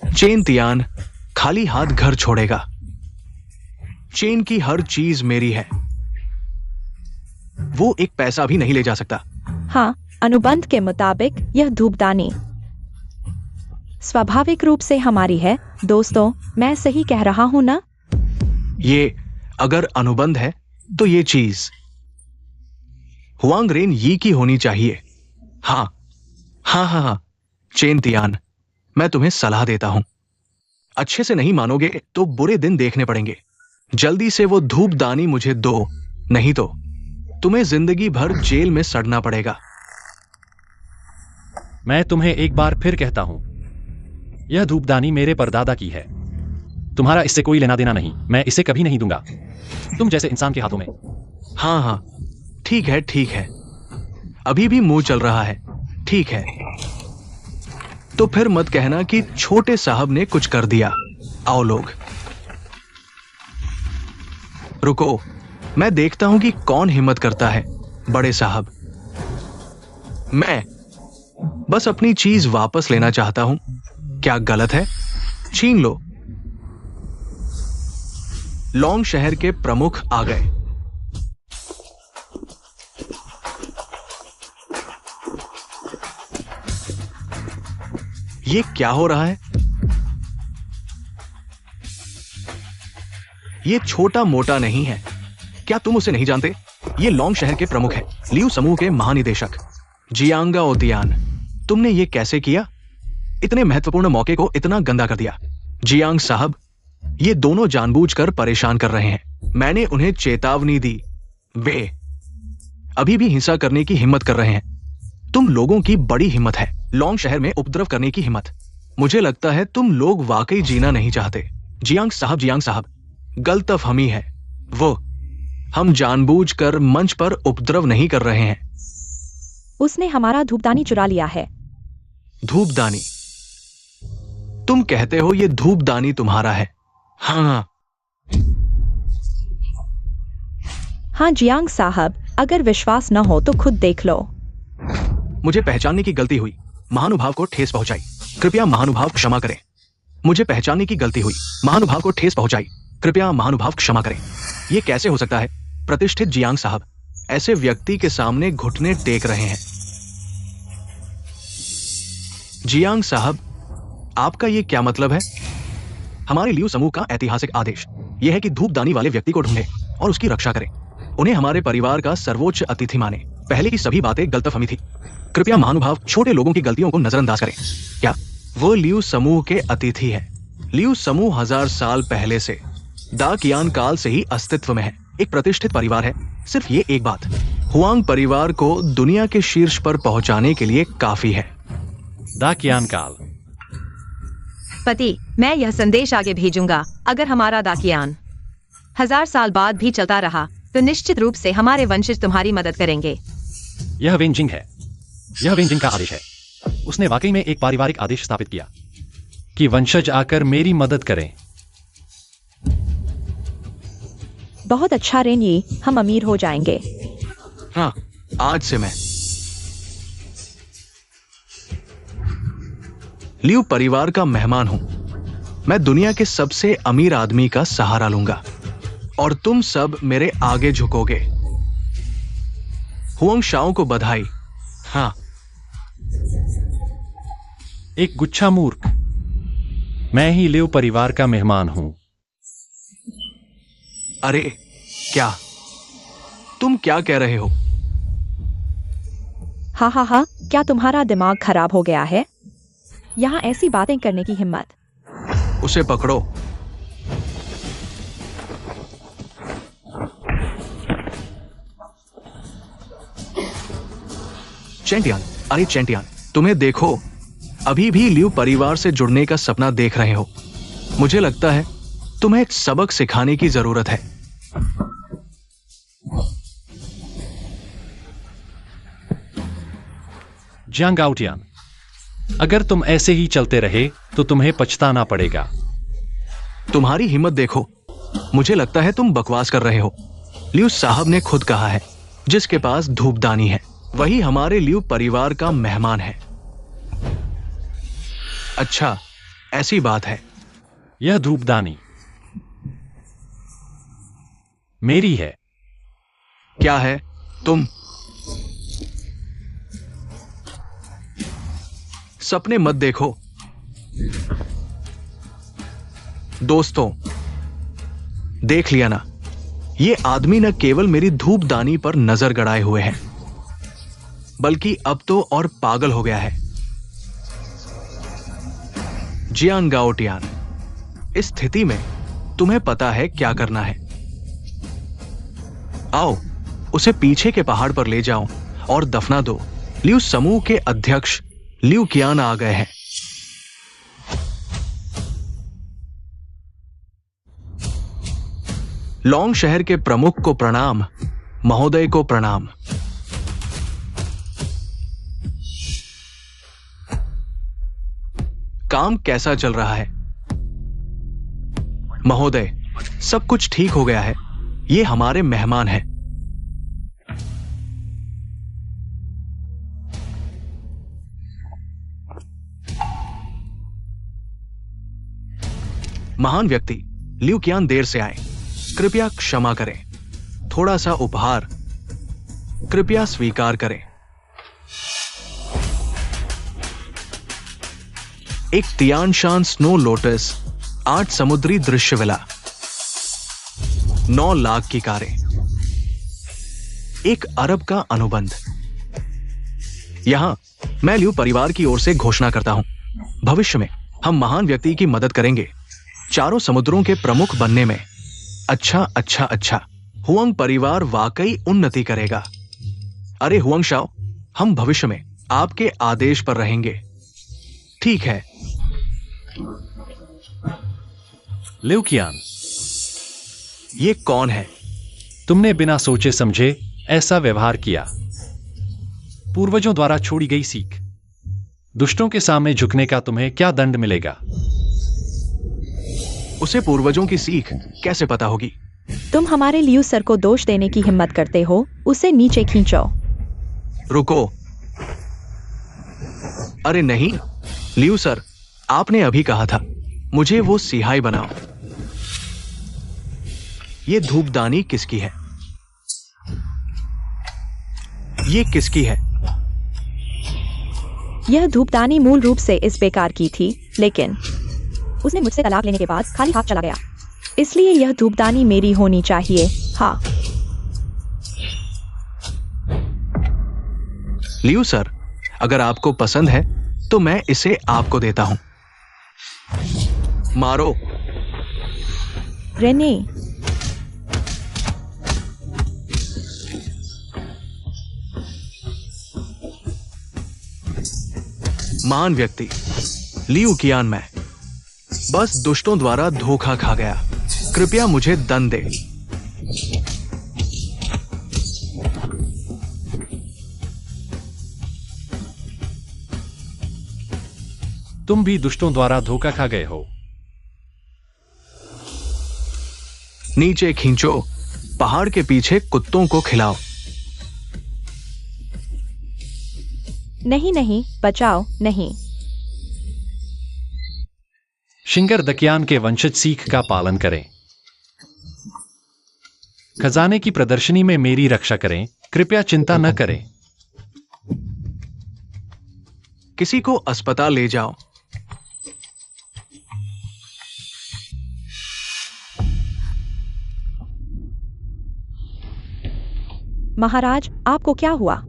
चेन तियान खाली हाथ घर छोड़ेगा। चेन की हर चीज मेरी है। वो एक पैसा भी नहीं ले जा सकता। हाँ, अनुबंध के मुताबिक यह धूपदानी स्वाभाविक रूप से हमारी है। दोस्तों, मैं सही कह रहा हूं ना? ये अगर अनुबंध है तो ये चीज हुआंग रेन यी की होनी चाहिए। हाँ, हाँ हाँ हाँ, चेंतियान, मैं तुम्हें सलाह देता हूं। अच्छे से नहीं मानोगे तो बुरे दिन देखने पड़ेंगे। जल्दी से वो धूपदानी मुझे दो, नहीं तो तुम्हें जिंदगी भर जेल में सड़ना पड़ेगा। मैं तुम्हें एक बार फिर कहता हूं, यह धूपदानी मेरे परदादा की है। तुम्हारा इससे कोई लेना देना नहीं। मैं इसे कभी नहीं दूंगा तुम जैसे इंसान के हाथों में। हाँ हाँ, ठीक है ठीक है, अभी भी मुंह चल रहा है, ठीक है। तो फिर मत कहना कि छोटे साहब ने कुछ कर दिया। आओ लोग, रुको, मैं देखता हूं कि कौन हिम्मत करता है। बड़े साहब, मैं बस अपनी चीज वापस लेना चाहता हूं। क्या गलत है? छीन लो। लॉन्ग शहर के प्रमुख आ गए। ये क्या हो रहा है? ये छोटा मोटा नहीं है। क्या तुम उसे नहीं जानते? ये लॉन्ग शहर के प्रमुख है, लियू समूह के महानिदेशक जियांगा ओतियान। तुमने ये कैसे किया? इतने महत्वपूर्ण मौके को इतना गंदा कर दिया। जियांग साहब, ये दोनों जानबूझकर परेशान कर रहे हैं। मैंने उन्हें चेतावनी दी, वे अभी भी हिंसा करने की हिम्मत कर रहे हैं। तुम लोगों की बड़ी हिम्मत है, लॉन्ग शहर में उपद्रव करने की हिम्मत। मुझे लगता है तुम लोग वाकई जीना नहीं चाहते। जियांग साहब, गलतफहमी है। वो हम जानबूझकर मंच पर उपद्रव नहीं कर रहे हैं। उसने हमारा धूपदानी चुरा लिया है। धूपदानी? तुम कहते हो ये धूपदानी तुम्हारा है? हाँ हाँ जियांग साहब, अगर विश्वास न हो तो खुद देख लो। मुझे पहचानने की गलती हुई, महानुभाव को ठेस पहुंचाई, कृपया महानुभाव क्षमा करें। मुझे पहचानने की गलती हुई, महानुभाव को ठेस पहुंचाई, कृपया महानुभाव क्षमा करें। यह कैसे हो सकता है? प्रतिष्ठित जियांग साहब ऐसे व्यक्ति के सामने घुटने टेक रहे हैं। जियांग साहब, आपका यह क्या मतलब है? हमारे लियू समूह का ऐतिहासिक आदेश यह है कि धूपदानी वाले व्यक्ति को ढूंढे और उसकी रक्षा करें। उन्हें हमारे परिवार का सर्वोच्च अतिथि माने। पहले की सभी बातें गलतफहमी थी। कृपया महानुभाव छोटे लोगों की गलतियों को नजरअंदाज करें। क्या वो लियू समूह के अतिथि है? लियू समूह 1000 साल पहले से, दाकियान काल से ही अस्तित्व में है। एक प्रतिष्ठित परिवार है। सिर्फ ये एक बात हुआंग परिवार को दुनिया के शीर्ष पर पहुंचाने के लिए काफी है। दाकियान काल। पति, मैं यह संदेश आगे भेजूंगा। अगर हमारा दाकियान 1000 साल बाद भी चलता रहा तो निश्चित रूप से हमारे वंशज तुम्हारी मदद करेंगे। यह वेंजिंग है। यह वेंजिंग का आदेश है। उसने वाकई में एक पारिवारिक आदेश स्थापित किया कि वंशज आकर मेरी मदद करें। बहुत अच्छा रेनई, हम अमीर हो जाएंगे। हाँ, आज से मैं लियू परिवार का मेहमान हूं। मैं दुनिया के सबसे अमीर आदमी का सहारा लूंगा और तुम सब मेरे आगे झुकोगे। हुआंग शाओ को बधाई। हाँ, एक गुच्छा मूर्ख। मैं ही लियू परिवार का मेहमान हूं। अरे क्या तुम क्या कह रहे हो? हाँ हाँ हाँ, क्या तुम्हारा दिमाग खराब हो गया है? यहाँ ऐसी बातें करने की हिम्मत? उसे पकड़ो। चेंटियान, अरे चेंटियान, तुम्हें देखो, अभी भी लियू परिवार से जुड़ने का सपना देख रहे हो। मुझे लगता है तुम्हें एक सबक सिखाने की जरूरत है। जियांग आउटियान, अगर तुम ऐसे ही चलते रहे तो तुम्हें पछताना पड़ेगा। तुम्हारी हिम्मत देखो। मुझे लगता है तुम बकवास कर रहे हो। लियू साहब ने खुद कहा है, जिसके पास धूपदानी है वही हमारे लियू परिवार का मेहमान है। अच्छा, ऐसी बात है। यह धूपदानी मेरी है। क्या है? तुम सपने मत देखो। दोस्तों, देख लिया ना, ये आदमी न केवल मेरी धूपदानी पर नजर गड़ाए हुए है, बल्कि अब तो और पागल हो गया है। जियांग गाओटियान, इस स्थिति में तुम्हें पता है क्या करना है। आओ उसे पीछे के पहाड़ पर ले जाओ और दफना दो। लियू समूह के अध्यक्ष लियू कियान आ गए हैं। लॉन्ग शहर के प्रमुख को प्रणाम, महोदय को प्रणाम। काम कैसा चल रहा है? महोदय, सब कुछ ठीक हो गया है। ये हमारे मेहमान हैं। महान व्यक्ति लियू कियान देर से आए, कृपया क्षमा करें। थोड़ा सा उपहार कृपया स्वीकार करें। एक तियानशान स्नो लोटस, 8 समुद्री दृश्य विला, 9 लाख की कारें, 1 अरब का अनुबंध। यहां मैं लियू परिवार की ओर से घोषणा करता हूं, भविष्य में हम महान व्यक्ति की मदद करेंगे, चारों समुद्रों के प्रमुख बनने में। अच्छा अच्छा अच्छा, हुआंग परिवार वाकई उन्नति करेगा। अरे हुआंग शाओ, हम भविष्य में आपके आदेश पर रहेंगे। ठीक है। लियू कियान, ये कौन है? तुमने बिना सोचे समझे ऐसा व्यवहार किया। पूर्वजों द्वारा छोड़ी गई सीख। दुष्टों के सामने झुकने का तुम्हें क्या दंड मिलेगा? उसे पूर्वजों की सीख कैसे पता होगी? तुम हमारे लियू सर को दोष देने की हिम्मत करते हो, उसे नीचे खींचो। रुको। अरे नहीं लियू सर, आपने अभी कहा था मुझे वो सिहाई बनाओ। ये धूपदानी किसकी है? ये किसकी है? यह धूपदानी मूल रूप से इस बेकार की थी, लेकिन उसने मुझसे तलाक लेने के बाद खाली हाथ चला गया, इसलिए यह धूपदानी मेरी होनी चाहिए। हाँ। लियू सर, अगर आपको पसंद है तो मैं इसे आपको देता हूं। मारो। रेने, महान व्यक्ति लियू कियान, मैं बस दुष्टों द्वारा धोखा खा गया। कृपया मुझे दंड दे। तुम भी दुष्टों द्वारा धोखा खा गए हो। नीचे खींचो, पहाड़ के पीछे कुत्तों को खिलाओ। नहीं नहीं, बचाओ नहीं। शिंगर दकियान के वंशज सीख का पालन करें। खजाने की प्रदर्शनी में मेरी रक्षा करें, कृपया चिंता न करें। किसी को अस्पताल ले जाओ। महाराज, आपको क्या हुआ?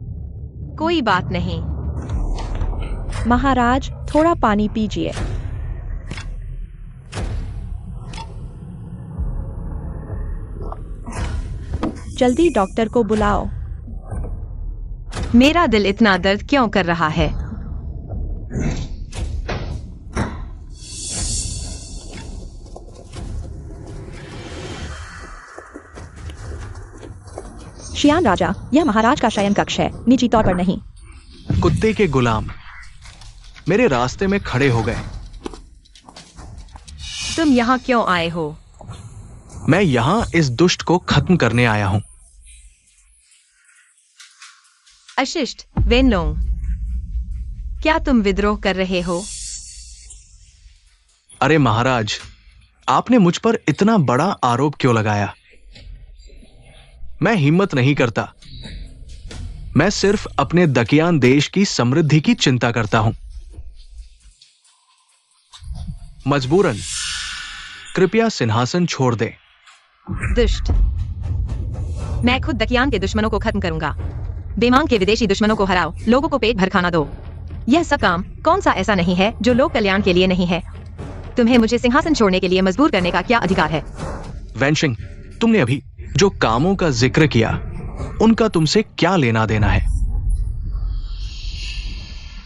कोई बात नहीं। महाराज, थोड़ा पानी पीजिए। जल्दी डॉक्टर को बुलाओ। मेरा दिल इतना दर्द क्यों कर रहा है? शियान राजा, यह महाराज का शयन कक्ष है, निजी तौर पर नहीं। कुत्ते के गुलाम मेरे रास्ते में खड़े हो गए। तुम यहाँ क्यों आए हो? मैं यहां इस दुष्ट को खत्म करने आया हूं। अशिष्ट वेनलोंग, क्या तुम विद्रोह कर रहे हो? अरे महाराज, आपने मुझ पर इतना बड़ा आरोप क्यों लगाया? मैं हिम्मत नहीं करता। मैं सिर्फ अपने दकियान देश की समृद्धि की चिंता करता हूं। मजबूरन कृपया सिंहासन छोड़ दें। दुष्ट, मैं खुद दकियान के दुश्मनों को खत्म करूंगा। बेमांग के विदेशी दुश्मनों को हराओ, लोगों को पेट भर खाना दो। यह सब काम कौन सा ऐसा नहीं है जो लोक कल्याण के लिए नहीं है? तुम्हें मुझे सिंहासन छोड़ने के लिए मजबूर करने का क्या अधिकार है? वैनशिंग, तुमने अभी जो कामों का जिक्र किया उनका तुमसे क्या लेना देना है?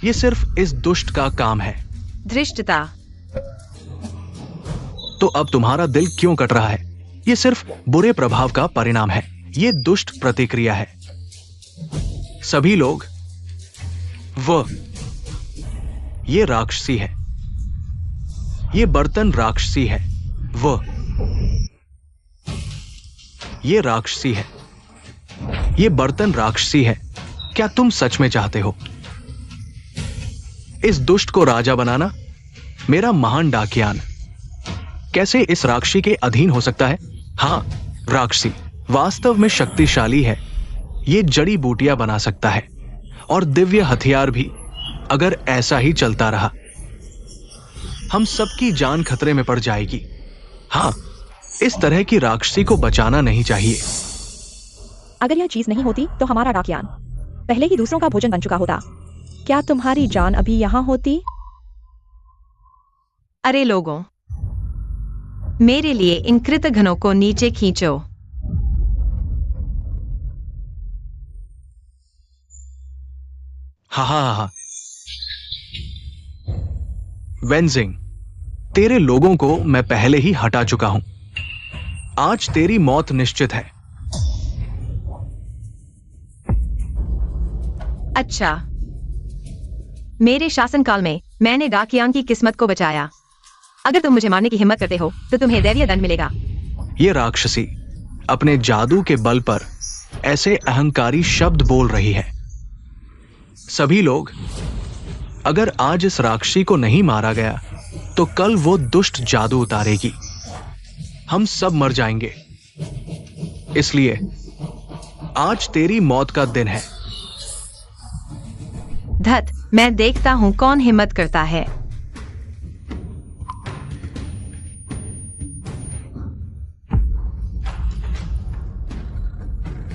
ये सिर्फ इस दुष्ट का काम है। धृष्टता। तो अब तुम्हारा दिल क्यों कट रहा है? ये सिर्फ बुरे प्रभाव का परिणाम है। ये दुष्ट प्रतिक्रिया है। सभी लोग ये राक्षसी है। ये बर्तन राक्षसी है। ये राक्षसी है। ये बर्तन राक्षसी है। क्या तुम सच में चाहते हो इस दुष्ट को राजा बनाना? मेरा महान डाकियान कैसे इस राक्षसी के अधीन हो सकता है? हाँ, राक्षसी वास्तव में शक्तिशाली है। ये जड़ी बूटियां बना सकता है और दिव्य हथियार भी। अगर ऐसा ही चलता रहा हम सबकी जान खतरे में पड़ जाएगी। हाँ, इस तरह की राक्षसी को बचाना नहीं चाहिए। अगर यह चीज नहीं होती तो हमारा डाकियान पहले ही दूसरों का भोजन बन चुका होता। क्या तुम्हारी जान अभी यहाँ होती? अरे लोगों, मेरे लिए इन कृतघ्नों को नीचे खींचो। हा। वेंजिंग, तेरे लोगों को मैं पहले ही हटा चुका हूं। आज तेरी मौत निश्चित है। अच्छा, मेरे शासनकाल में मैंने डाकियान की किस्मत को बचाया। अगर तुम मुझे मारने की हिम्मत करते हो तो तुम्हें दैवीय दंड मिलेगा। ये राक्षसी अपने जादू के बल पर ऐसे अहंकारी शब्द बोल रही है। सभी लोग, अगर आज इस राक्षसी को नहीं मारा गया तो कल वो दुष्ट जादू उतारेगी। हम सब मर जाएंगे। इसलिए आज तेरी मौत का दिन है। धत, मैं देखता हूं कौन हिम्मत करता है।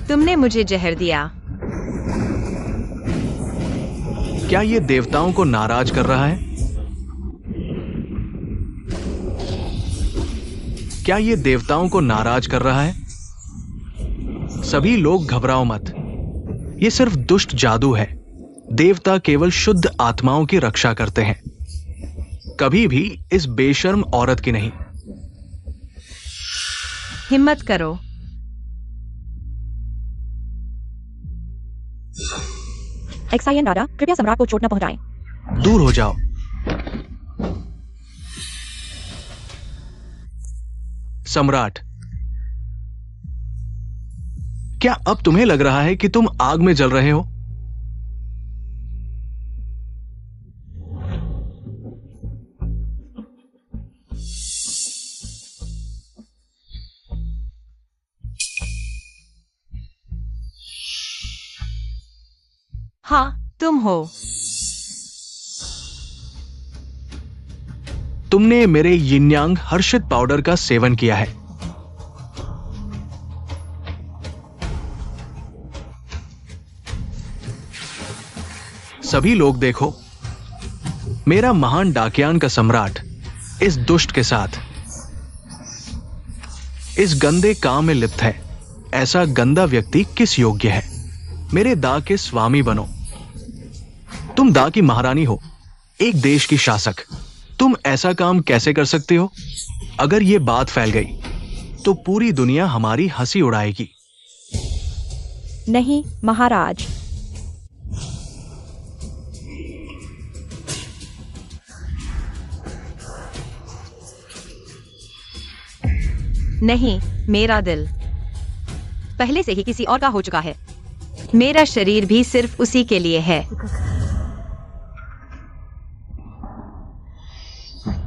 तुमने मुझे जहर दिया। क्या ये देवताओं को नाराज कर रहा है? क्या ये देवताओं को नाराज कर रहा है? सभी लोग घबराओ मत। ये सिर्फ दुष्ट जादू है। देवता केवल शुद्ध आत्माओं की रक्षा करते हैं, कभी भी इस बेशर्म औरत की नहीं। हिम्मत करो। एक्सायन राजा, कृपया सम्राट को चोट न पहुंचाएं। दूर हो जाओ। सम्राट, क्या अब तुम्हें लग रहा है कि तुम आग में जल रहे हो? हाँ, तुम हो। तुमने मेरे यिनयांग हर्षित पाउडर का सेवन किया है। सभी लोग देखो, मेरा महान डाकियान का सम्राट इस दुष्ट के साथ इस गंदे काम में लिप्त है। ऐसा गंदा व्यक्ति किस योग्य है? मेरे दा के स्वामी बनो। तुम दा की महारानी हो, एक देश की शासक। तुम ऐसा काम कैसे कर सकते हो? अगर यह बात फैल गई तो पूरी दुनिया हमारी हंसी उड़ाएगी। नहीं महाराज। नहीं, मेरा दिल पहले से ही किसी और का हो चुका है। मेरा शरीर भी सिर्फ उसी के लिए है।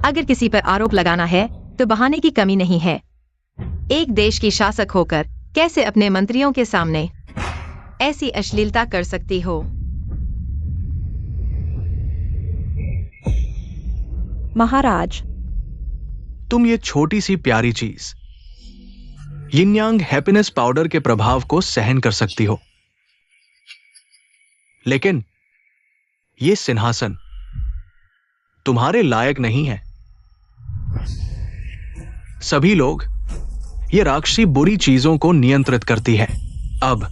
अगर किसी पर आरोप लगाना है तो बहाने की कमी नहीं है। एक देश की शासक होकर कैसे अपने मंत्रियों के सामने ऐसी अश्लीलता कर सकती हो? महाराज, तुम ये छोटी सी प्यारी चीज यिनयांग हैप्पीनेस पाउडर के प्रभाव को सहन कर सकती हो, लेकिन ये सिंहासन तुम्हारे लायक नहीं है। सभी लोग, ये राक्षसी बुरी चीजों को नियंत्रित करती है। अब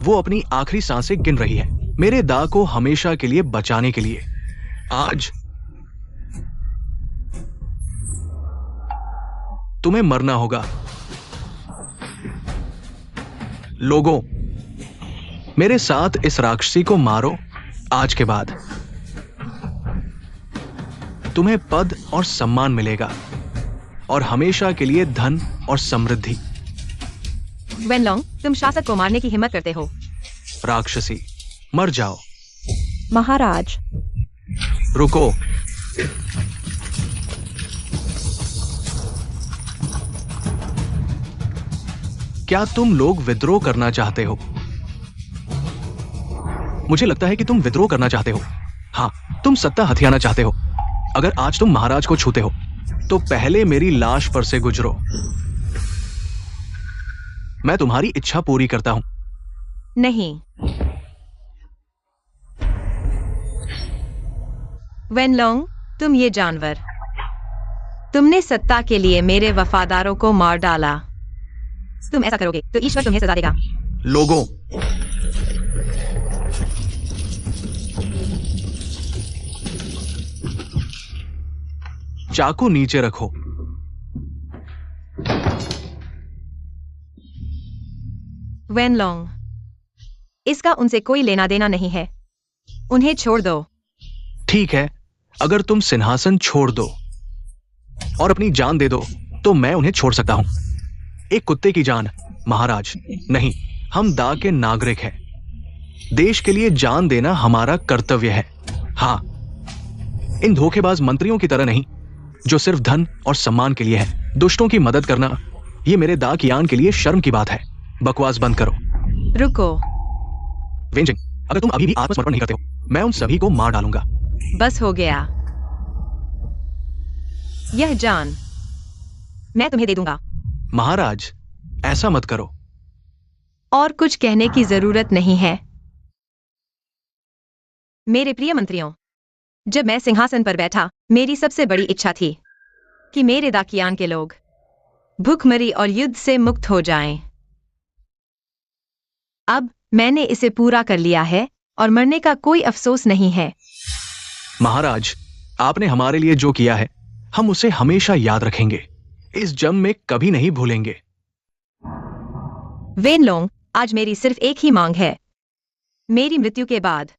वो अपनी आखिरी सांसें गिन रही है, मेरे दा को हमेशा के लिए बचाने के लिए। आज तुम्हें मरना होगा। लोगों, मेरे साथ इस राक्षसी को मारो। आज के बाद तुम्हें पद और सम्मान मिलेगा और हमेशा के लिए धन और समृद्धि। वेनलोंग, तुम शासक को मारने की हिम्मत करते हो। राक्षसी, मर जाओ। महाराज, रुको। क्या तुम लोग विद्रोह करना चाहते हो? मुझे लगता है कि तुम विद्रोह करना चाहते हो। हाँ, तुम सत्ता हथियाना चाहते हो। अगर आज तुम महाराज को छूते हो तो पहले मेरी लाश पर से गुजरो। मैं तुम्हारी इच्छा पूरी करता हूं। नहीं। वेनलोंग, तुम ये जानवर, तुमने सत्ता के लिए मेरे वफादारों को मार डाला। तुम ऐसा करोगे तो ईश्वर तुम्हें सजा देगा। लोगों, चाकू नीचे रखो। वेनलोंग, इसका उनसे कोई लेना देना नहीं है। उन्हें छोड़ दो। ठीक है, अगर तुम सिंहासन छोड़ दो और अपनी जान दे दो तो मैं उन्हें छोड़ सकता हूं। एक कुत्ते की जान, महाराज नहीं। हम दा के नागरिक हैं। देश के लिए जान देना हमारा कर्तव्य है। हां, इन धोखेबाज मंत्रियों की तरह नहीं जो सिर्फ धन और सम्मान के लिए है। दुष्टों की मदद करना, यह मेरे दा कियान के लिए शर्म की बात है। बकवास बंद करो। रुको। वेंजिंग, अगर तुम अभी भी आत्मसमर्पण नहीं करते हो, मैं उन सभी को मार डालूंगा। बस हो गया। यह जान मैं तुम्हें दे दूंगा। महाराज, ऐसा मत करो। और कुछ कहने की जरूरत नहीं है। मेरे प्रिय मंत्रियों, जब मैं सिंहासन पर बैठा, मेरी सबसे बड़ी इच्छा थी कि मेरे दाकियान के लोग भूखमरी और युद्ध से मुक्त हो जाएं। अब मैंने इसे पूरा कर लिया है और मरने का कोई अफसोस नहीं है। महाराज, आपने हमारे लिए जो किया है, हम उसे हमेशा याद रखेंगे। इस जंग में कभी नहीं भूलेंगे। वेनलोंग, आज मेरी सिर्फ एक ही मांग है। मेरी मृत्यु के बाद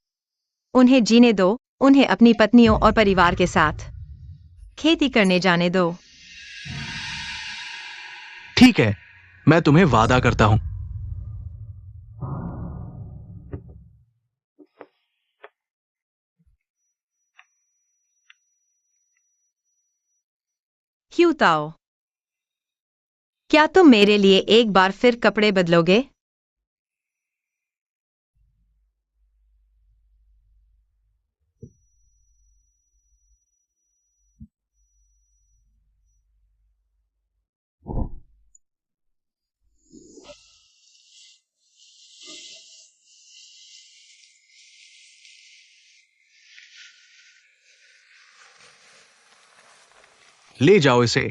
उन्हें जीने दो। उन्हें अपनी पत्नियों और परिवार के साथ खेती करने जाने दो। ठीक है, मैं तुम्हें वादा करता हूं। ह्यू ताओ, क्या तुम मेरे लिए एक बार फिर कपड़े बदलोगे? ले जाओ इसे।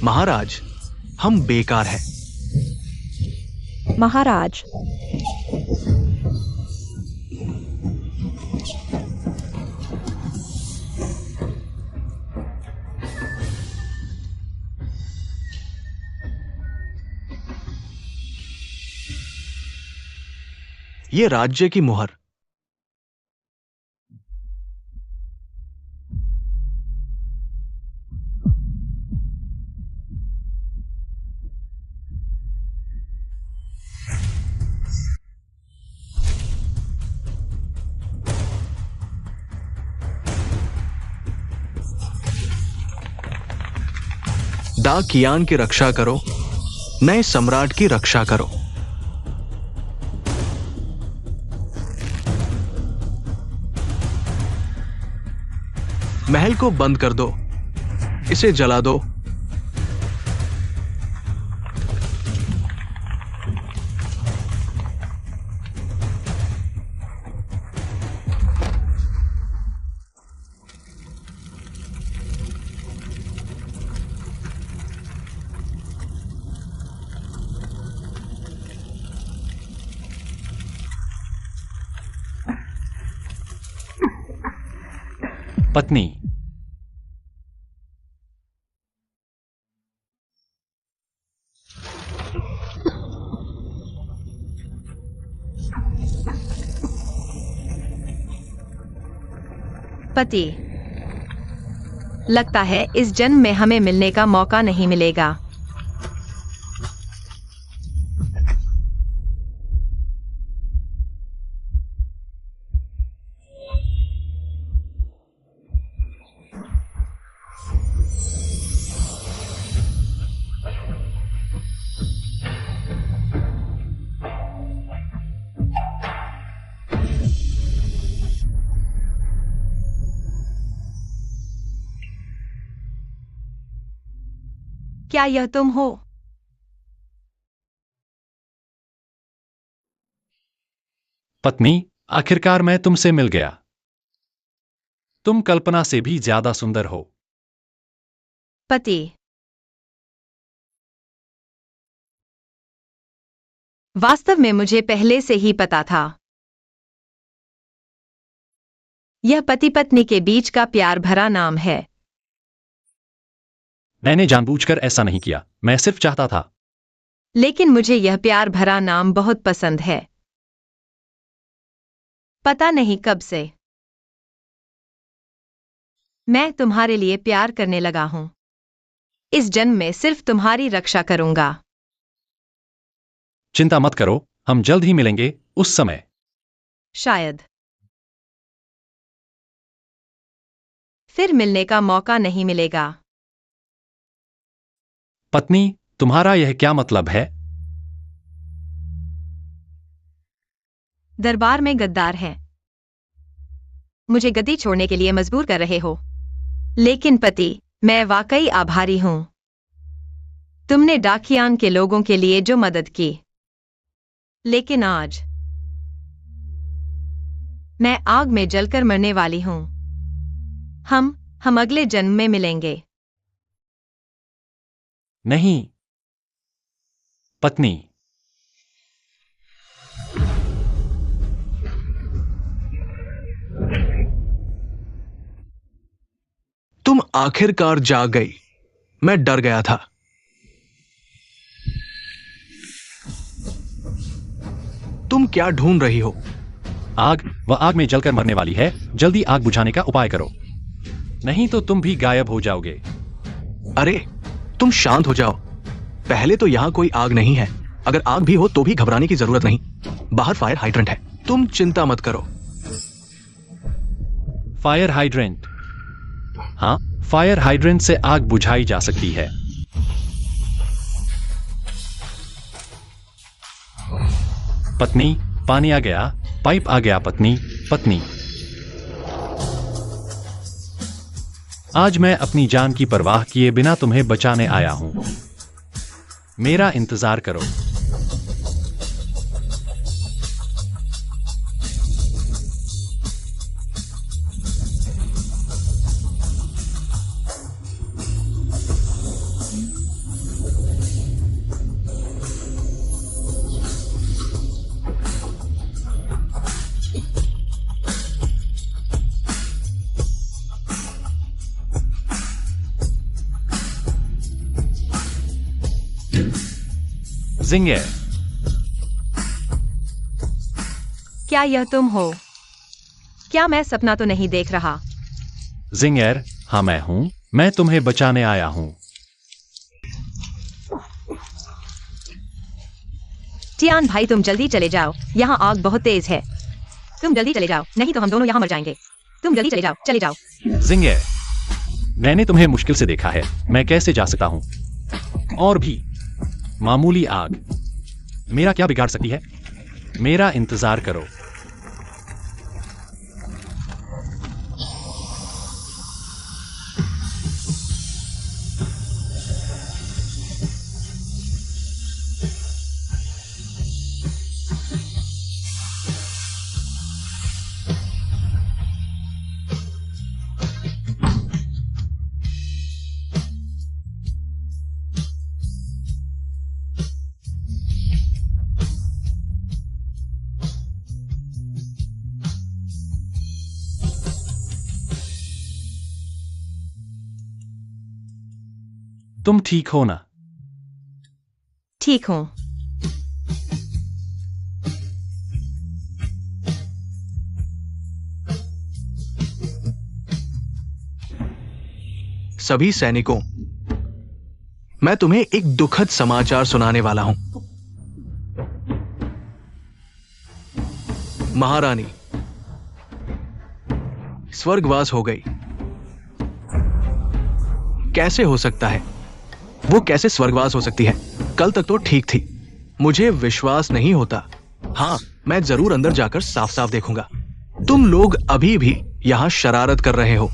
महाराज, हम बेकार हैं। महाराज, ये राज्य की मुहर। दा कियान की रक्षा करो, नए सम्राट की रक्षा करो। महल को बंद कर दो, इसे जला दो। पत्नी। पति। लगता है इस जन्म में हमें मिलने का मौका नहीं मिलेगा। क्या यह तुम हो? पत्नी, आखिरकार मैं तुमसे मिल गया। तुम कल्पना से भी ज्यादा सुंदर हो। पति। वास्तव में मुझे पहले से ही पता था। यह पति पत्नी के बीच का प्यार भरा नाम है। मैंने जानबूझकर ऐसा नहीं किया, मैं सिर्फ चाहता था। लेकिन मुझे यह प्यार भरा नाम बहुत पसंद है। पता नहीं कब से मैं तुम्हारे लिए प्यार करने लगा हूं। इस जन्म में सिर्फ तुम्हारी रक्षा करूंगा। चिंता मत करो, हम जल्द ही मिलेंगे, उस समय। शायद फिर मिलने का मौका नहीं मिलेगा। पत्नी, तुम्हारा यह क्या मतलब है? दरबार में गद्दार हैं। मुझे गद्दी छोड़ने के लिए मजबूर कर रहे हो। लेकिन पति, मैं वाकई आभारी हूं। तुमने डाकियान के लोगों के लिए जो मदद की। लेकिन आज मैं आग में जलकर मरने वाली हूं। हम अगले जन्म में मिलेंगे। नहीं। पत्नी। तुम आखिरकार जाग गई। मैं डर गया था। तुम क्या ढूंढ रही हो? आग। वह आग में जलकर मरने वाली है, जल्दी आग बुझाने का उपाय करो, नहीं तो तुम भी गायब हो जाओगे। अरे, तुम शांत हो जाओ। पहले तो यहां कोई आग नहीं है। अगर आग भी हो तो भी घबराने की जरूरत नहीं। बाहर फायर हाइड्रेंट है। तुम चिंता मत करो। Fire hydrant. हाँ, फायर हाइड्रेंट से आग बुझाई जा सकती है। पत्नी, पानी आ गया, पाइप आ गया। पत्नी। पत्नी। आज मैं अपनी जान की परवाह किए बिना तुम्हें बचाने आया हूं। मेरा इंतजार करो। जिंगे। क्या यह तुम हो? क्या मैं सपना तो नहीं देख रहा? जिंगर, हाँ मैं हूं। मैं तुम्हें बचाने आया हूं। टियान भाई, तुम जल्दी चले जाओ, यहाँ आग बहुत तेज है। तुम जल्दी चले जाओ, नहीं तो हम दोनों यहाँ मर जाएंगे। तुम जल्दी चले जाओ, चले जाओ। जिंगर, मैंने तुम्हें मुश्किल से देखा है, मैं कैसे जा सकता हूं? और भी मामूली आग मेरा क्या बिगाड़ सकती है? मेरा इंतजार करो। तुम ठीक हो ना? ठीक हूँ। सभी सैनिकों, मैं तुम्हें एक दुखद समाचार सुनाने वाला हूं। महारानी स्वर्गवास हो गई। कैसे हो सकता है? वो कैसे स्वर्गवास हो सकती है? कल तक तो ठीक थी। मुझे विश्वास नहीं होता। हां, मैं जरूर अंदर जाकर साफ साफ देखूंगा। तुम लोग अभी भी यहां शरारत कर रहे हो।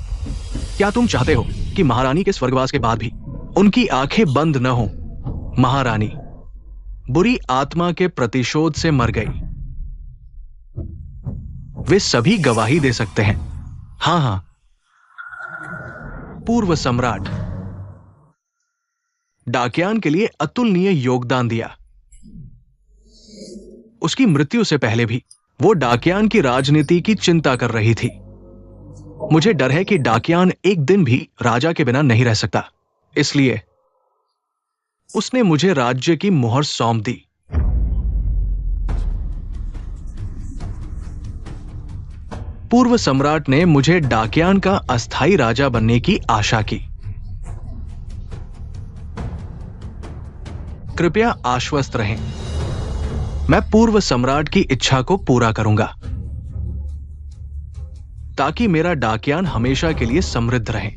क्या तुम चाहते हो कि महारानी के स्वर्गवास के बाद भी उनकी आंखें बंद न हो? महारानी बुरी आत्मा के प्रतिशोध से मर गई। वे सभी गवाही दे सकते हैं। हां हां, पूर्व सम्राट डाकियान के लिए अतुलनीय योगदान दिया। उसकी मृत्यु से पहले भी वो डाकियान की राजनीति की चिंता कर रही थी। मुझे डर है कि डाकियान एक दिन भी राजा के बिना नहीं रह सकता, इसलिए उसने मुझे राज्य की मुहर सौंप दी। पूर्व सम्राट ने मुझे डाकियान का अस्थायी राजा बनने की आशा की। कृपया आश्वस्त रहें, मैं पूर्व सम्राट की इच्छा को पूरा करूंगा ताकि मेरा डाकियान हमेशा के लिए समृद्ध रहे।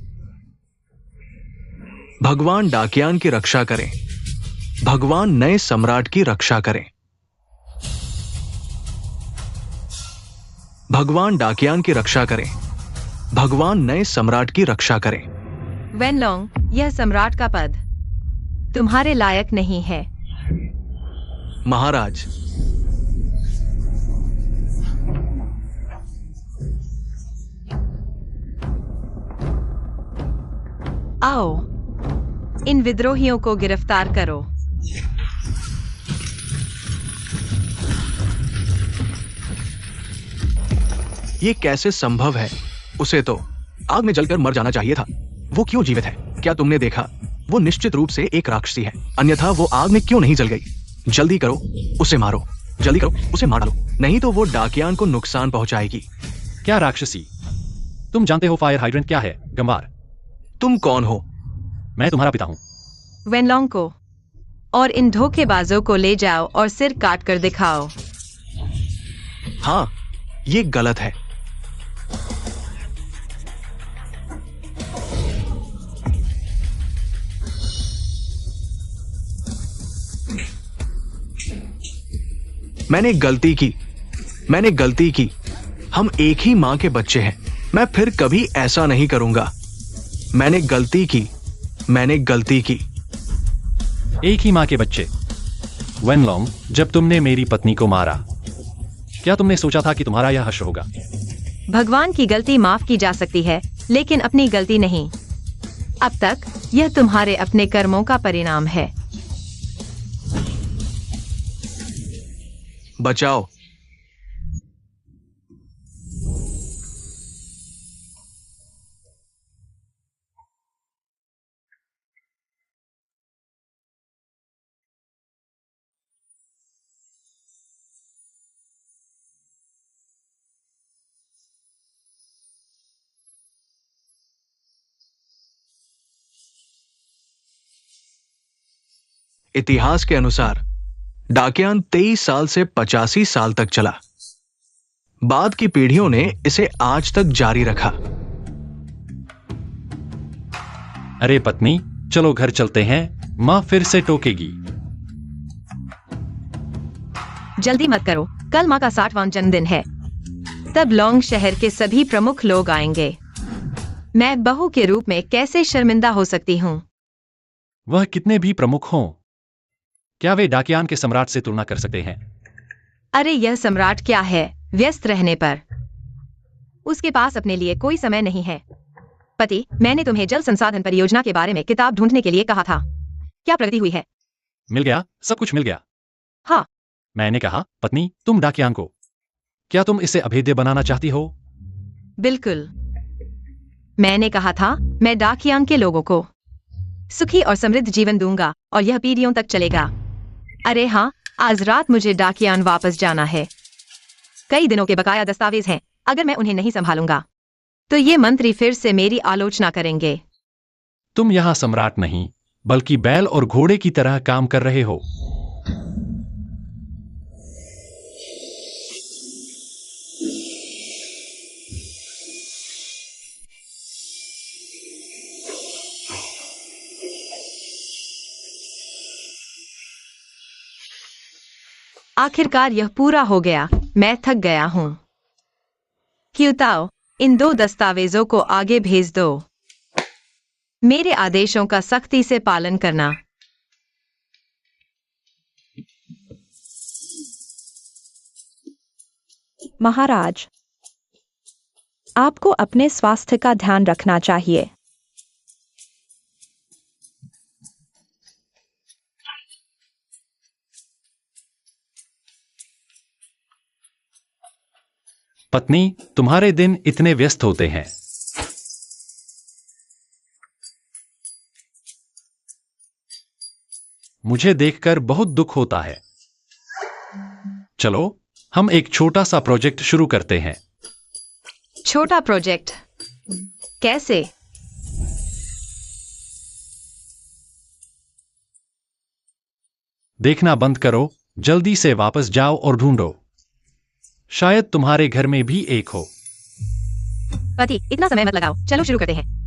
भगवान डाकियान की रक्षा करें। भगवान नए सम्राट की रक्षा करें। भगवान डाकियान की रक्षा करें। भगवान नए सम्राट की रक्षा करें। वेनलोंग, यह सम्राट का पद तुम्हारे लायक नहीं है। महाराज, आओ, इन विद्रोहियों को गिरफ्तार करो। ये कैसे संभव है? उसे तो आग में जलकर मर जाना चाहिए था। वो क्यों जीवित है? क्या तुमने देखा? वो निश्चित रूप से एक राक्षसी है, अन्यथा वो आग में क्यों नहीं जल गई? जल्दी करो, उसे मारो। जल्दी करो, उसे मार डालो, नहीं तो वो डाकियान को नुकसान पहुंचाएगी। क्या राक्षसी? तुम जानते हो फायर हाइड्रेंट क्या है, गंवार? तुम कौन हो? मैं तुम्हारा पिता हूं। वेनलोंग को और इन धोखेबाजों को ले जाओ और सिर काट कर दिखाओ। हां, ये गलत है। मैंने गलती की। हम एक ही मां के बच्चे हैं। मैं फिर कभी ऐसा नहीं करूंगा। मैंने गलती की। एक ही मां के बच्चे? वेनलोंग, जब तुमने मेरी पत्नी को मारा, क्या तुमने सोचा था कि तुम्हारा यह हश्र होगा? भगवान की गलती माफ की जा सकती है, लेकिन अपनी गलती नहीं। अब तक यह तुम्हारे अपने कर्मों का परिणाम है। बचाओ। इतिहास के अनुसार डाकियान 23 साल से 85 साल तक चला। बाद की पीढ़ियों ने इसे आज तक जारी रखा। अरे पत्नी, चलो घर चलते हैं, मां फिर से टोकेगी। जल्दी मत करो, कल माँ का 60वां जन्मदिन है। तब लौंग शहर के सभी प्रमुख लोग आएंगे। मैं बहू के रूप में कैसे शर्मिंदा हो सकती हूँ? वह कितने भी प्रमुख हों, क्या वे डाकियान के सम्राट से तुलना कर सकते हैं? अरे यह सम्राट क्या है, व्यस्त रहने पर। उसके पास अपने लिए कोई समय नहीं है। पति, मैंने तुम्हें जल संसाधन परियोजना के बारे में किताब ढूंढने के लिए कहा था। क्या प्रगति हुई है? मिल गया, सब कुछ मिल गया। हाँ। मैंने कहा, पत्नी, तुम डाकियान को, क्या तुम इसे अभेद्य बनाना चाहती हो? बिल्कुल। मैंने कहा था, मैं डाकियान के लोगों को सुखी और समृद्ध जीवन दूंगा और यह पीढ़ियों तक चलेगा। अरे हाँ, आज रात मुझे डाकियान वापस जाना है। कई दिनों के बकाया दस्तावेज हैं। अगर मैं उन्हें नहीं संभालूंगा तो ये मंत्री फिर से मेरी आलोचना करेंगे। तुम यहाँ सम्राट नहीं बल्कि बैल और घोड़े की तरह काम कर रहे हो। आखिरकार यह पूरा हो गया। मैं थक गया हूं। क्यूताओ, इन 2 दस्तावेजों को आगे भेज दो। मेरे आदेशों का सख्ती से पालन करना। महाराज, आपको अपने स्वास्थ्य का ध्यान रखना चाहिए। पत्नी, तुम्हारे दिन इतने व्यस्त होते हैं। मुझे देखकर बहुत दुख होता है। चलो, हम एक छोटा सा प्रोजेक्ट शुरू करते हैं। छोटा प्रोजेक्ट? कैसे? देखना बंद करो, जल्दी से वापस जाओ और ढूंढो। शायद तुम्हारे घर में भी एक हो। पति, इतना समय मत लगाओ, चलो शुरू करते हैं।